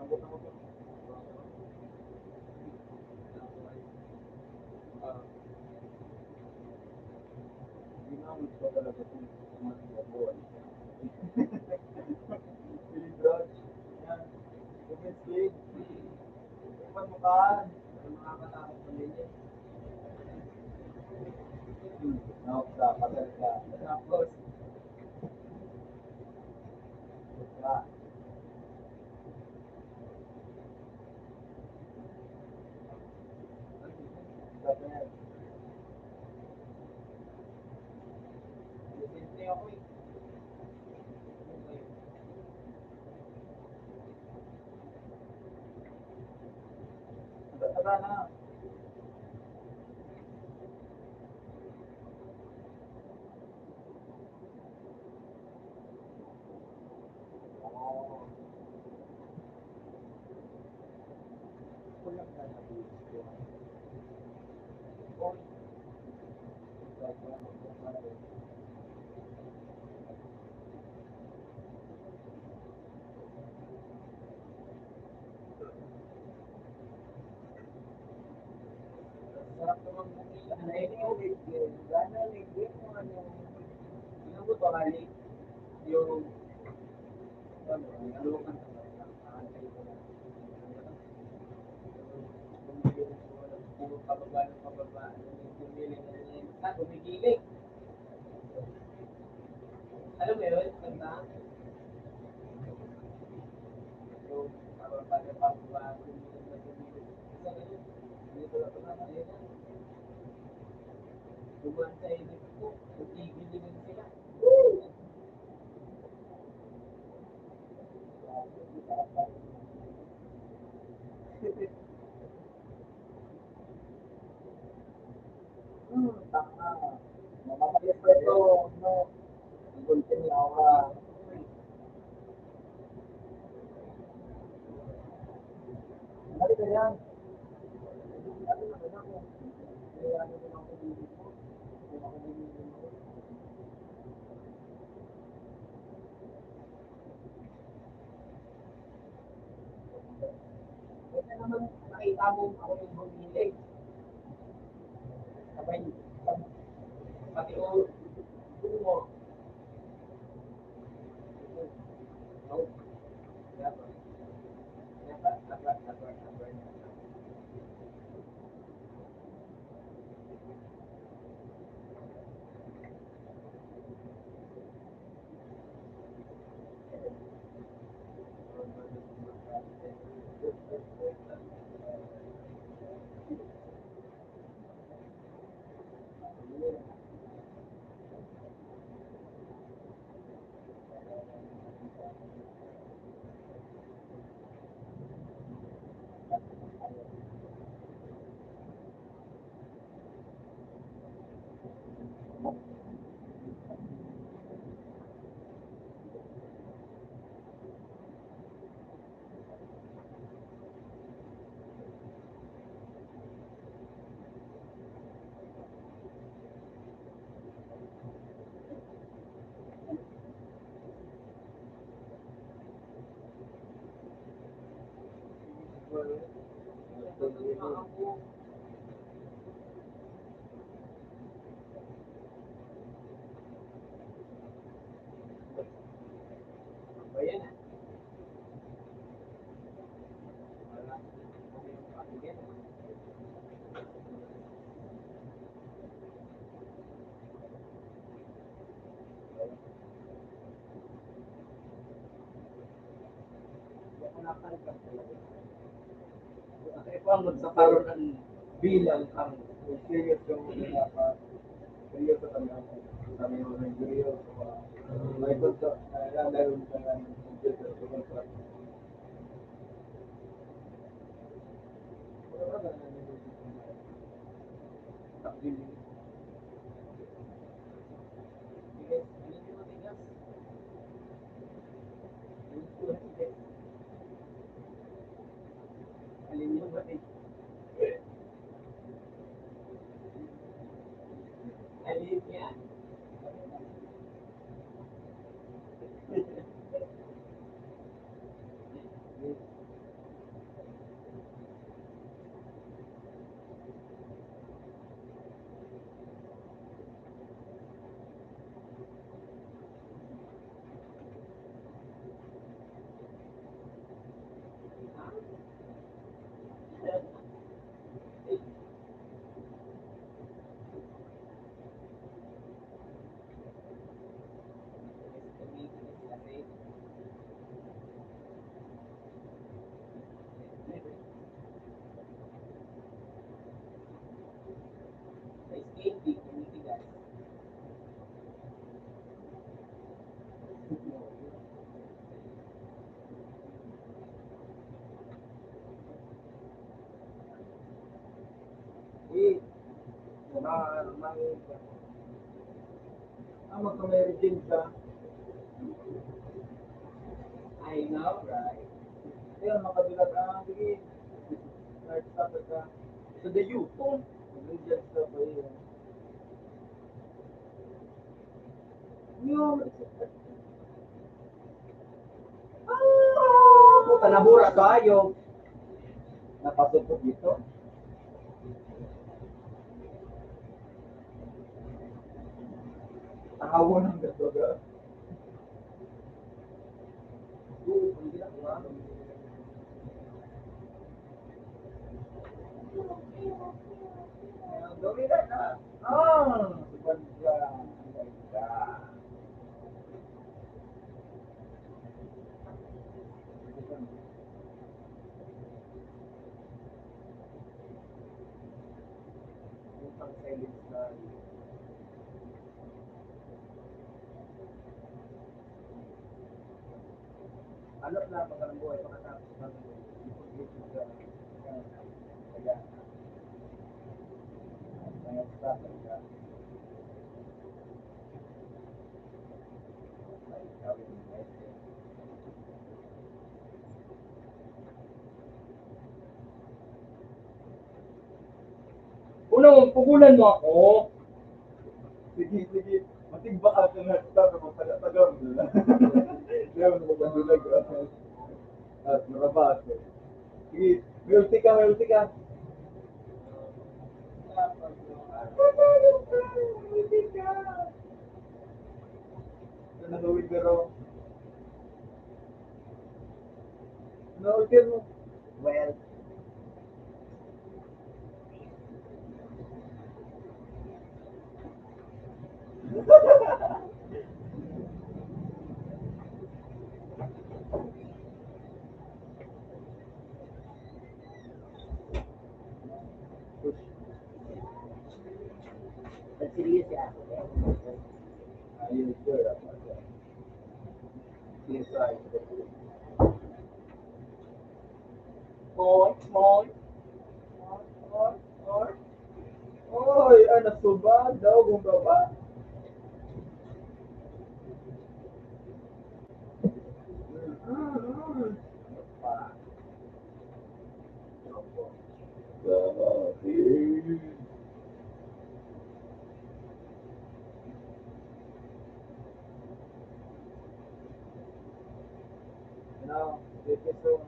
Ambot ako to. Hindi na gusto talaga itong mga buwan. Pilibrat. Yan. Defense league. Ipan mo ka. ang makakatakot pa din yan. Nakapsa, pagal ka. Tapos, Ka. Dapat yan. defense ako eh. Tara na. Kulang na na dito. Sarap naman bumila. Ano yung ligid? Gana ligid mo ano? Tingnan mo ba kali? Yung, ano kan puro pababa ng pababa. Bumili na yun. Bumigilig. Alam mo yun? Kanta? So, pababa ng pababa. Bumigilig na bumigilig. Isa na yun. Dito lang pala. Ayun na. Dumaan sa inip ko. Nagigiligan sila. Tama. Mamapayas pa ito, no? Ang gulpin niya ako. Mali ka yan. Mali ka na ako. Kaya ano ko lang pag-ibig mo. Kung ako bumibig mo. Kasi naman nakita mo ako yung bumilig. Sabay, pati o, mo. No. Dapat. Dapat. Ayan na. Wala. Ano yung pakinggan? Kasi po ang magkakaroon ng bilang ang serious yung dapat serious sa kanya. Sabi mo ng serious. May kontra, dahil sa computer sa kontra. Bigas. Alin yung matigas? Alin yung matigas? Alin yan? Magka-Mary Jane ka. I know, right? Ayun, makabilag sige. Start stop ka. Sa the U. Religion stuff pa yun. Yung... Puta, nabura tayo. Napasok ko dito. Tahawa ng gato ga. Hindi na kumano. Dumi na na. Subhan siya. Ang silence na. Ano na pagkalang buhay pagkatapos ng ipag-YouTube ka kaya stop ka ay gawin mo unang pugulan mo ako. Sige, sige. Matigba ka na stop mo taga mo na. Diyan mo magdulag at marabas. Sige, music ka, music ka. Music ka. Nanawid pero mo. Well, serious ya. Ayun, sure. Yes, right. Moy. Oy, anak subad daw kung baba. Now, this is so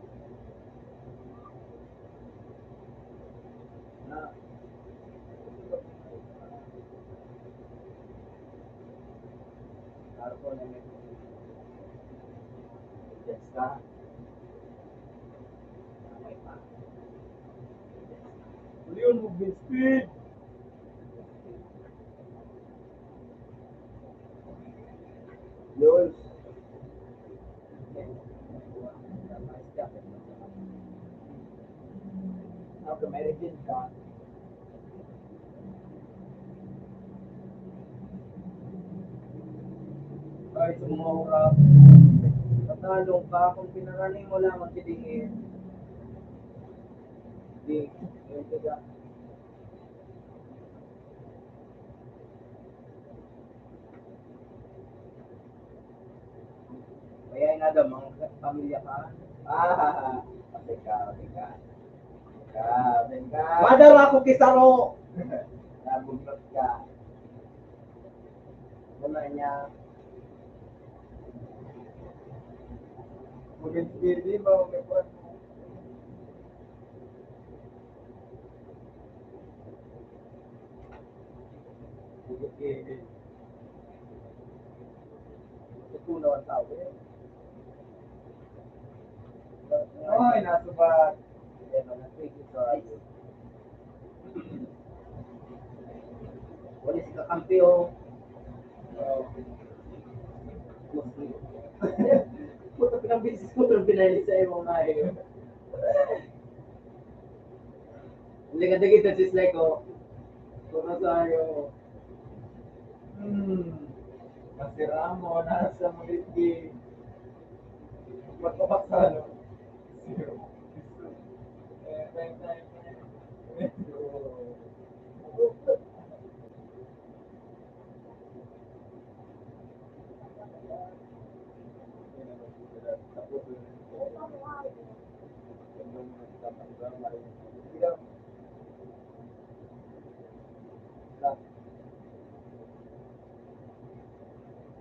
Araw ko na may yes ka. Okay pa. Ano yun, movement speed? Yun. Ako, may din ka. Kahit sa mga oras, natalong ka, kung pinaraning mo lang ang tilingin, hindi, yun ka. Kaya nga daw, mga pamilya ka. Teka. Madam ako kisaro! Nabugnot ka. Wala niya. Maganda ba? May kuwan mo. Sige. Tutunaw ang tao eh. Ay, nasubat. Yan, nag-tweet sa ayun. Wala si kakampi o. Muslim. Puto pinang-bisis ko pero pinahilis sa iyo mga iyo. Hindi ka dagit at sislay ko. Kung nasa iyo. Masira mo, nasa muliti. Magpapaksa, no? Zero.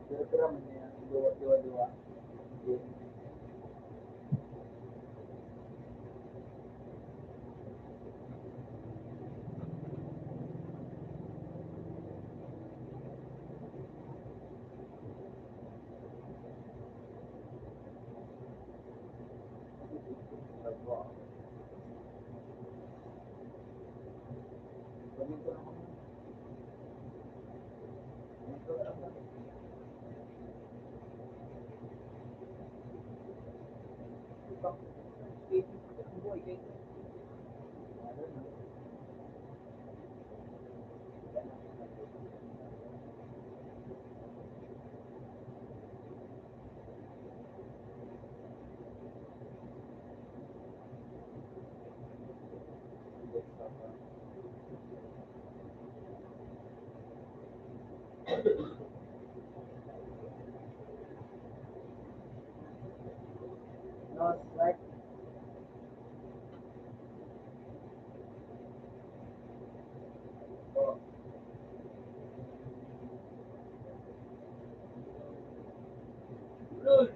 Kira-kira mo niya, dua-dua. No, strike. Oh. Lul!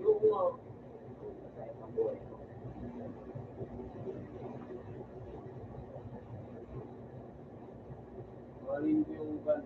Yung mga... Maling yung ban.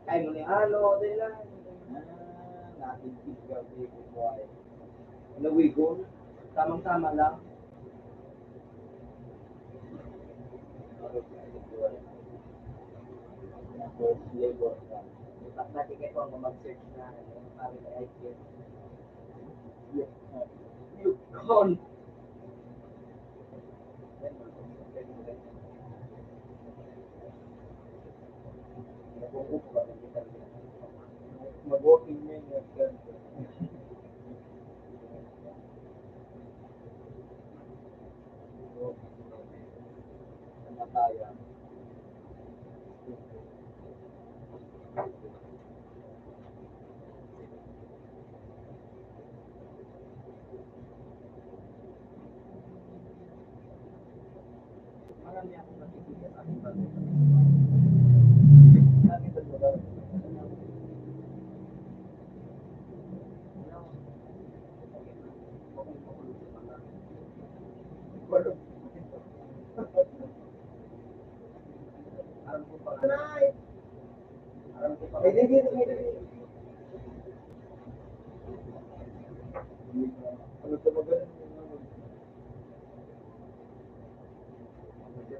Ay, muli ano, din lang. Nakitig ka, Wigo Boy. Ano, Wigo? Tamang-tama lang. Tapos, labor ka. Tapos natin kayo ang mag-search na sabi na IQ. Yukon! Mag-walking man yung center. Namatayan. Marami akong nakikita sa aking pag- Nakita mo ba? Walo. Alam ko pa nga. Alam ko pa. May digit, may digit. Ano sa magaling yung ano?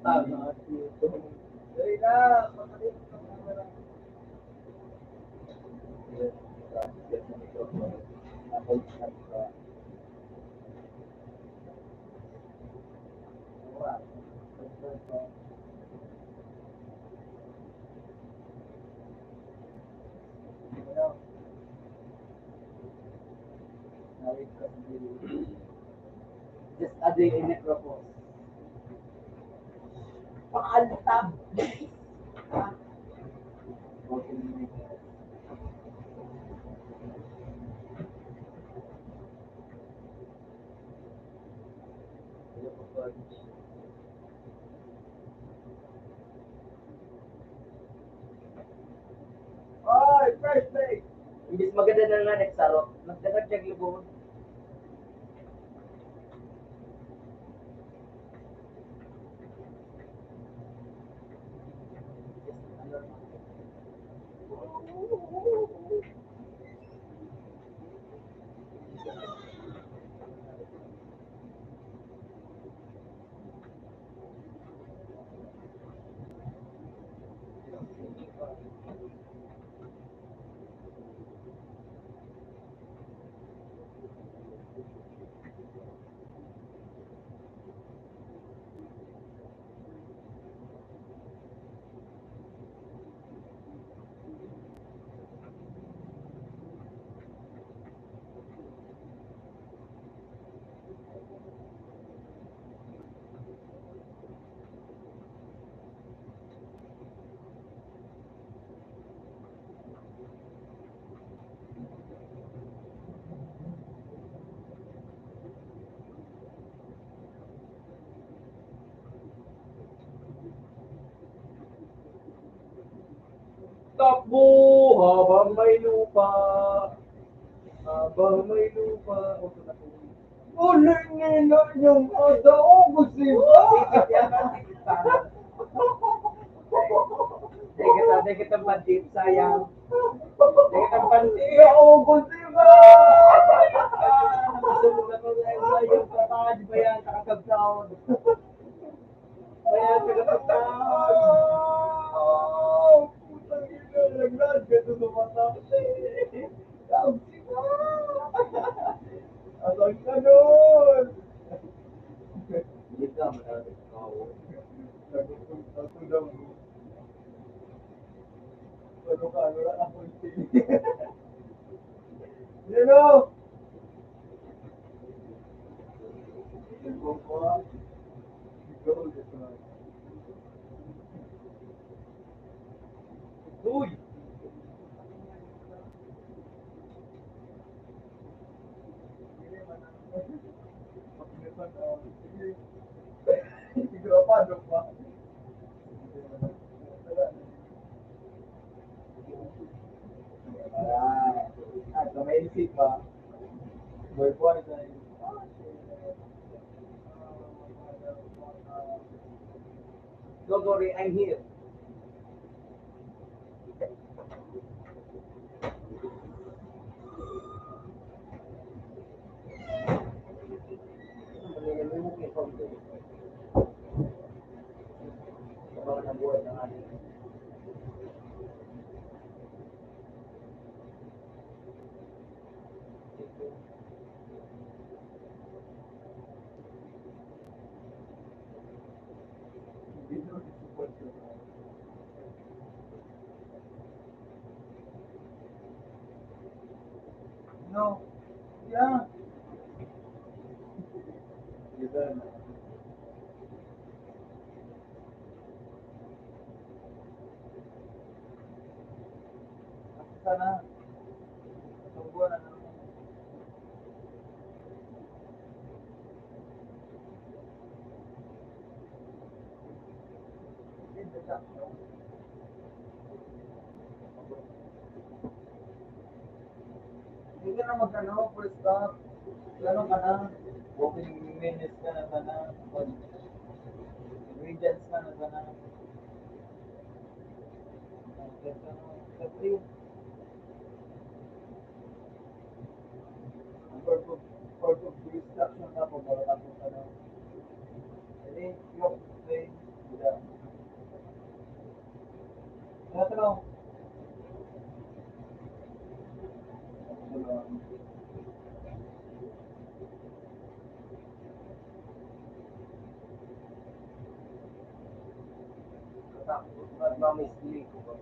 Tag. Dali na! Pakalit ka camera. Just a day in necropause. Pakaltab. Ay, first day! Imbis maganda na nga nagsarot. Nagdagdag lubong. Takbo habang may lupa. Habang may lupa. Ulingin na niyong adaong gusiba. Dahil kita bandit, sayang. Dahil kita bandit. Adaong gusiba. Gusto mo na ito dahil yung kapag di ba yan, kakagsaon. Bayan, kakagsaon. Putang ina, naglag ka ito sa mata. Adaong gusiba. Asal ka nun? Hindi ka, madami. Ako daw. Ano ka, ano lang ako Yan o! Ikaw pa. Ikaw, ikaw. Uy! Grabado pa. May isip pa. Boy, boy, Don't worry, I'm here. No. Yeah. Given. sana. Isang buwan na naman. Hindi ka na mag-ano, first stop. Ano ka na? Opening minutes ka na sana. Ingredients ka na sana. Kasi ang purpose of the instruction na po, para tapos ano. Jadi, yung say, tidak. Kaya tanong. Nagmamisli ko ba?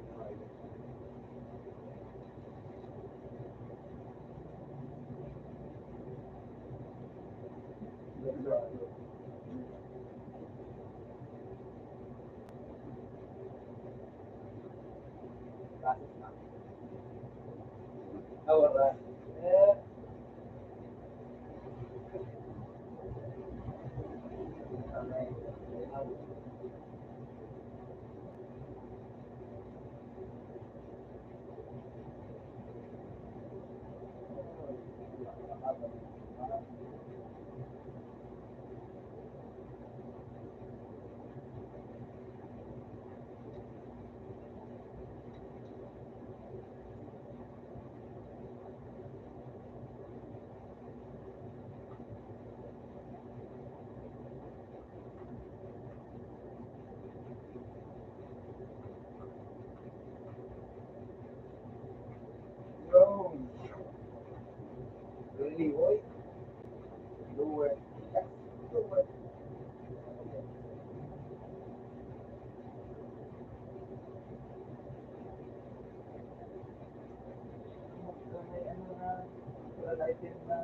Ahora, yo, really, boy? Do it. Do it. May ano na, wala item na.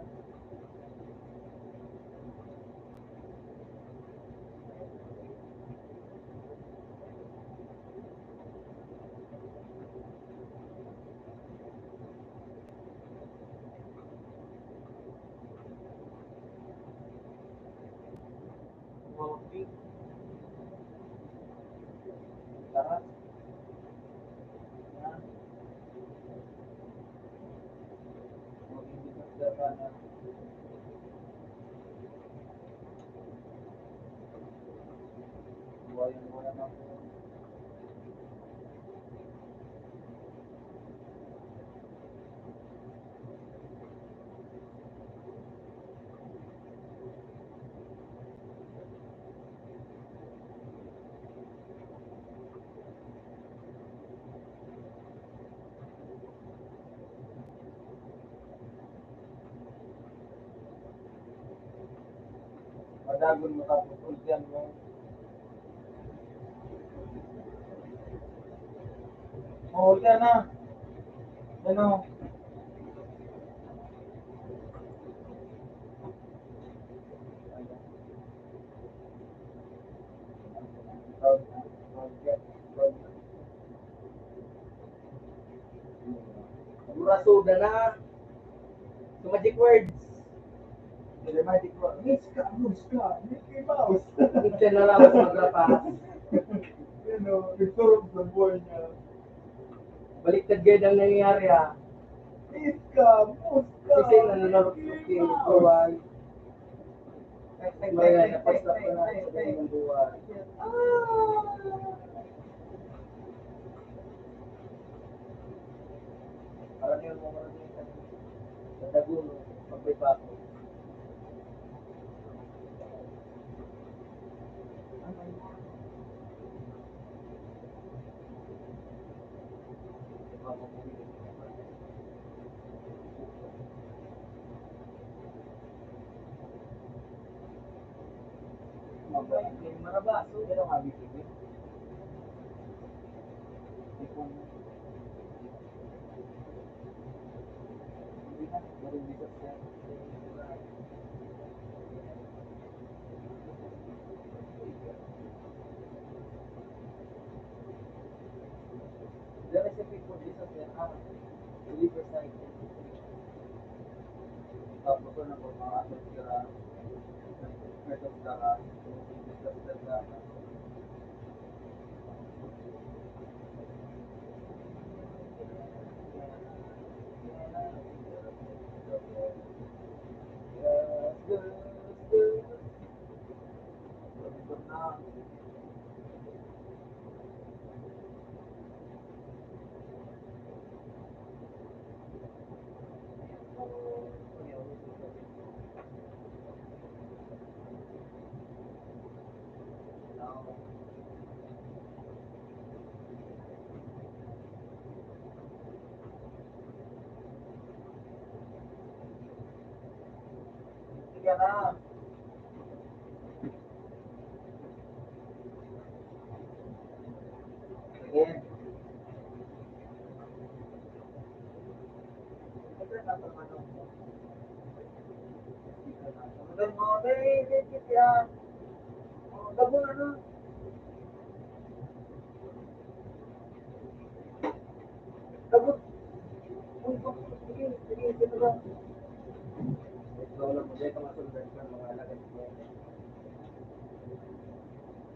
Walking. Tara. Na. Mag-ibig sa na. Buhayan na po. Madagon mo tapos ultian mo. Ultian na. Ano? Murasuda na. Sa magic words. Cinematic mo. Miska, Mickey Mouse. Ito na lang sa magrapas. Nagturog sa buhay niya. Baliktad kayo ang nangyayari ha. Miska, Muska. Kasi nanonood ko kayo ng buwan. Maya, napastap ko na sa kayo ng buwan. Parang yung mga sa Daguno, pagbay pa ako. Mabay, marabaso, pero kami sige. Hindi na, marundikat siya. There is a people Jesus that Deliver sa item. Tapos ano po, mga ano sila, metong daka, business na daka. Yes, yes, yes. Ito na. Sige na. Sige. Ito na ito ano mo. Ito mo, may legit yan. Oh, dabo na na. Dabo. Uy, sige, sige, sige na. Ito lang mo, dito masundan ka mga alagat mo.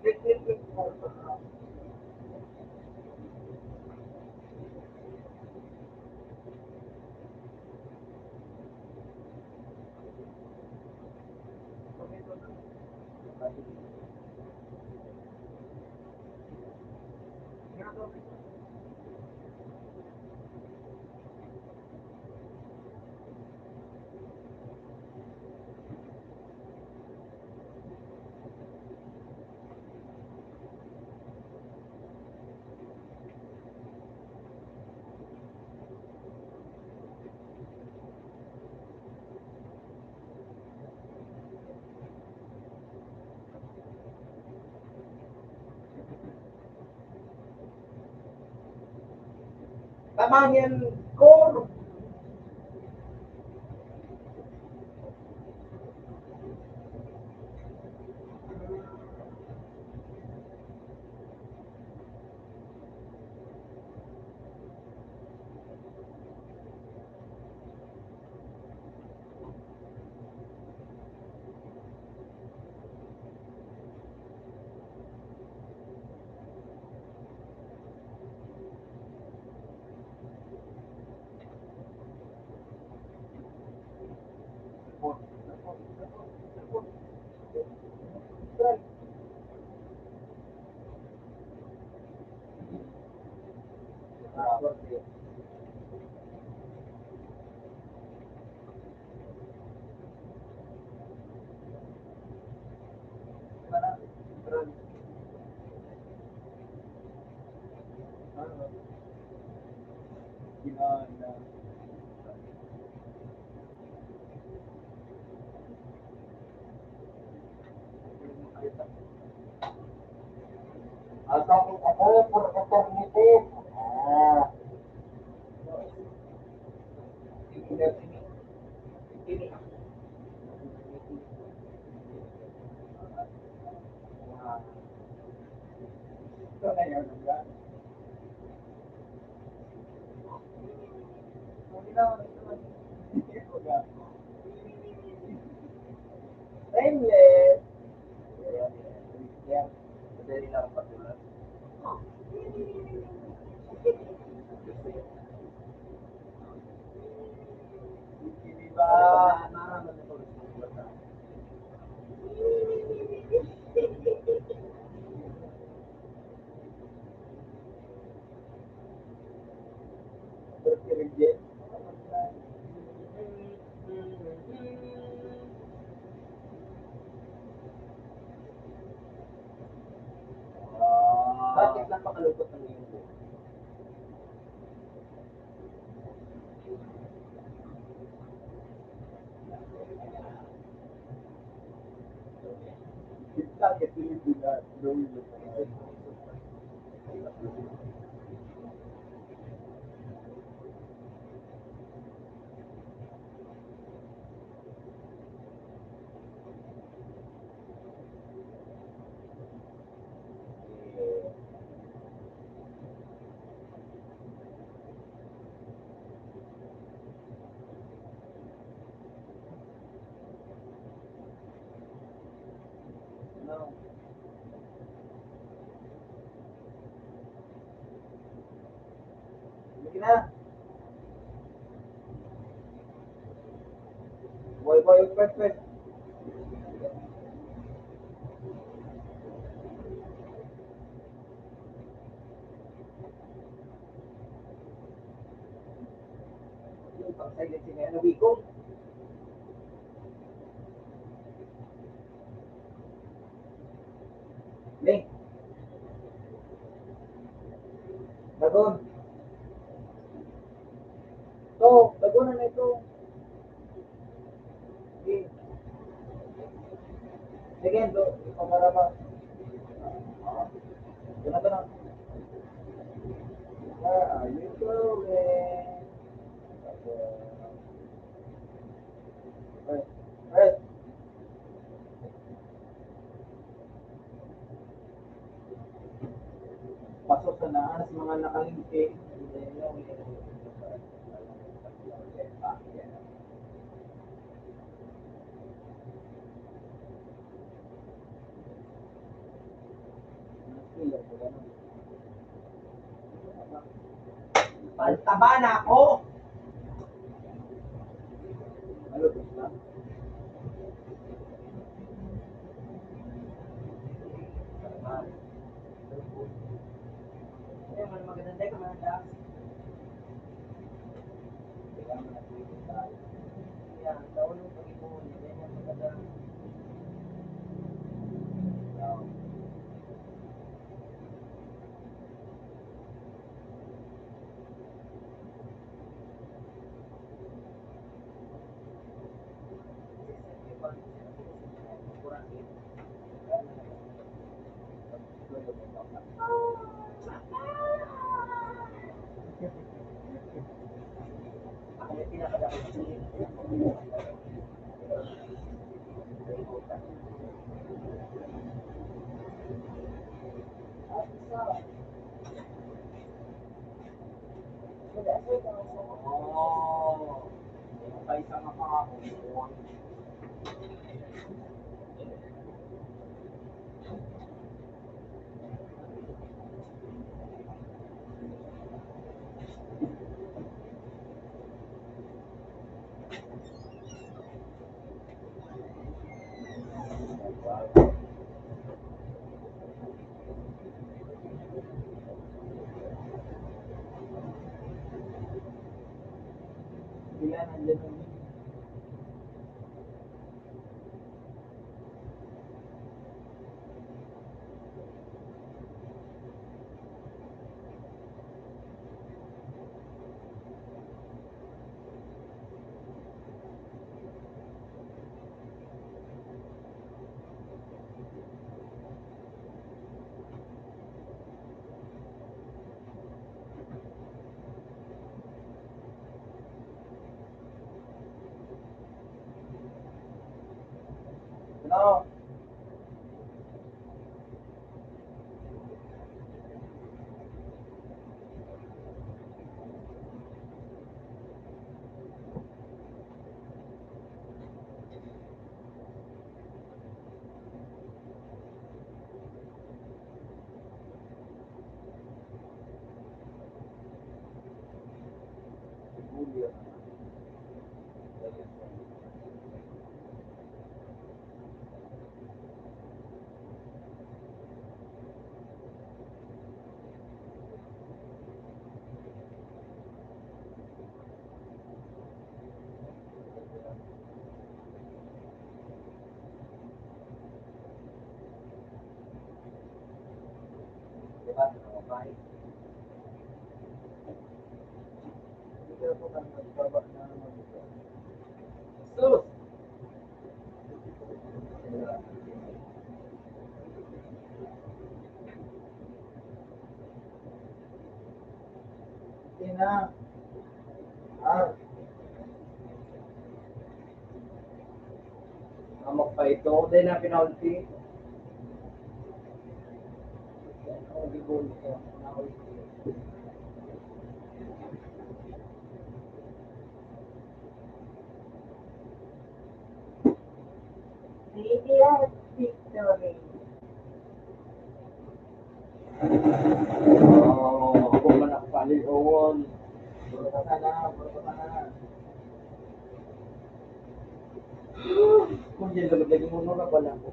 Click, click, click. Tama yan, core. Atau aku berkompetitif. Ah, ini ini. Nah, itu yang juga. Timeless. Ya, dari 14. Ini ba, naraman na tulis mo ba? Berkirja. Bakit napakalupot ng iyong buhok? Kita Pilipinas, gawin mo. Sige na. Boy, pwes. Pang silent si Nena Bicol. Ling. Dagon. Dagonan na ito. Sige. Sige, para ma. Ganun. Are you going? Right. Pasok sa naan sa mga nakalingki. Paltaba na ako. Ano to na? Maganda ka maganda. Yan, daon ng pag-ipon. Yan yung maganda. Oh, kay sa makakapon. Sila nandiyan na. Ano? Diba? Okay. Ito po kami nagbaba na mag-ito. Sus! Tina. Amak pa ito. Dahil na penalty. Di goal ko. Yes, victory. Ako man nakapaliwan. Puro ka sana, puro ka sana. Kung dyan lagi mo na pala ko.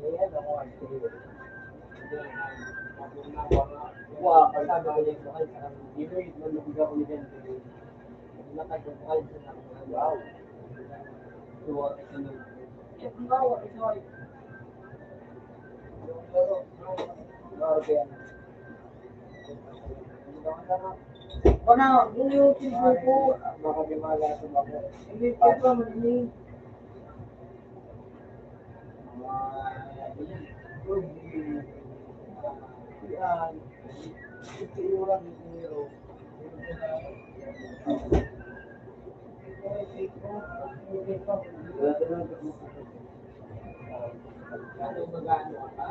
Ayan, ako ang sige. Wah, kasama ko yung bakal sa dito yung nalubig ako ni Jen. Nakagabakal sa wow. Tuwa kasi nung yes, bawa, sorry. Baka, yung tipo ko, baka di malasam ako. Hindi, pero hindi. Yan. Itiurang nito. Ano mag-ano ka pa?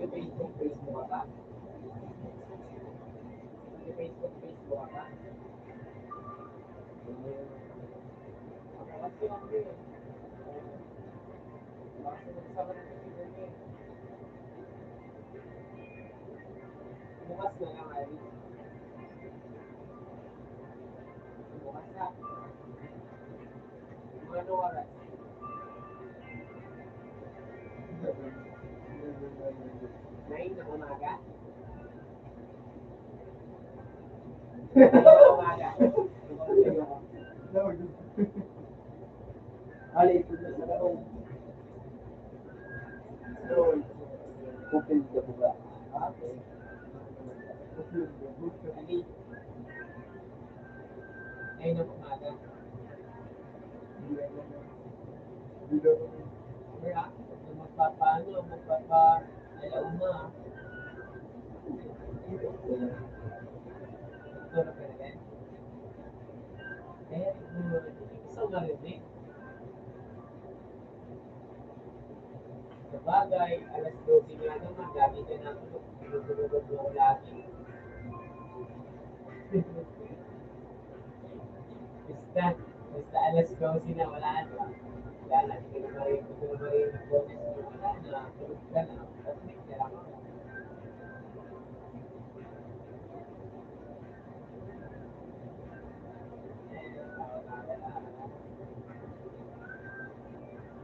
Facebook ka pa? Facebook ka pa? Kasi ang yun. Bakit nagsama ng kaibigan niya? Bukas na lang, Ali. Bukas na. Ano oras? Nine na umaga? Umaga. Ali, ito na sa loob. Open ka po ba? Okay. Ali. Nine na umaga. Kaya, magpapa-alaw na. Ito na pala rin. Eh, isang marinig. Sa bagay, alas 12 nga naman, lagi ka na tulog mo lagi. Basta alas 12 na wala na. Wala na, hindi ko na marinig boses mo. Wala na, tulog ka na. Tapos may kailangan mo.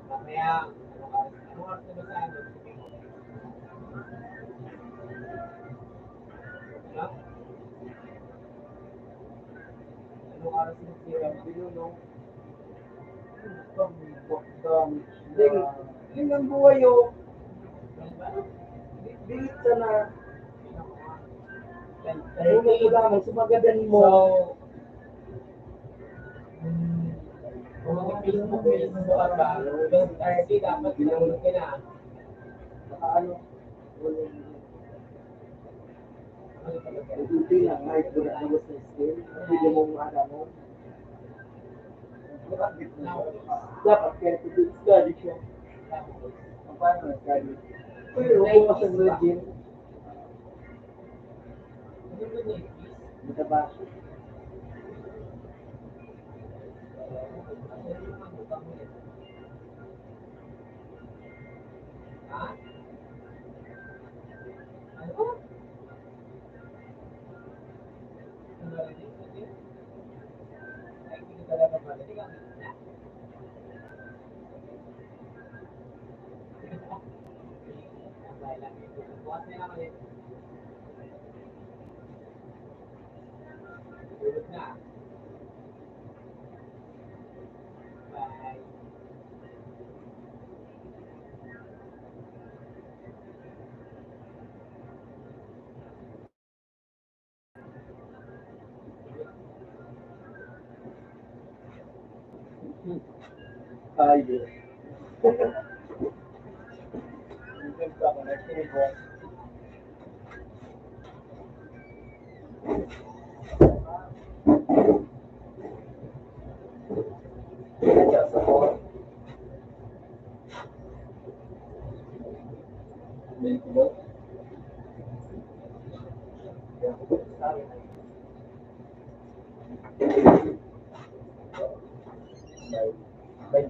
Mamaya, ano oras na ba sa ano? Ano? Anong oras na sira? Binunong. Yun ang buhay oh. Bilit ka na. Una ko lamang, sumagadan mo. Kung mag-Facebook ka ba, kasi dapat pinulog ka na. Baka ano. Hindi lang, kahit wala na sa skill. Hindi mo maada mo. Dapat kaya ito study siya. Paano na-study? Pero bukas ang regime, Ano ba niya? matabasa. Ha? Ano? Ano rin? Ay, hindi ka talaga marinig. Ang ina. Ang bahala. Bukas na lang ulit. Tulog na. Bye. Ayos. Minsan pa ako nagsinig. Kaya sa ko. Medyo. Bye. Bye.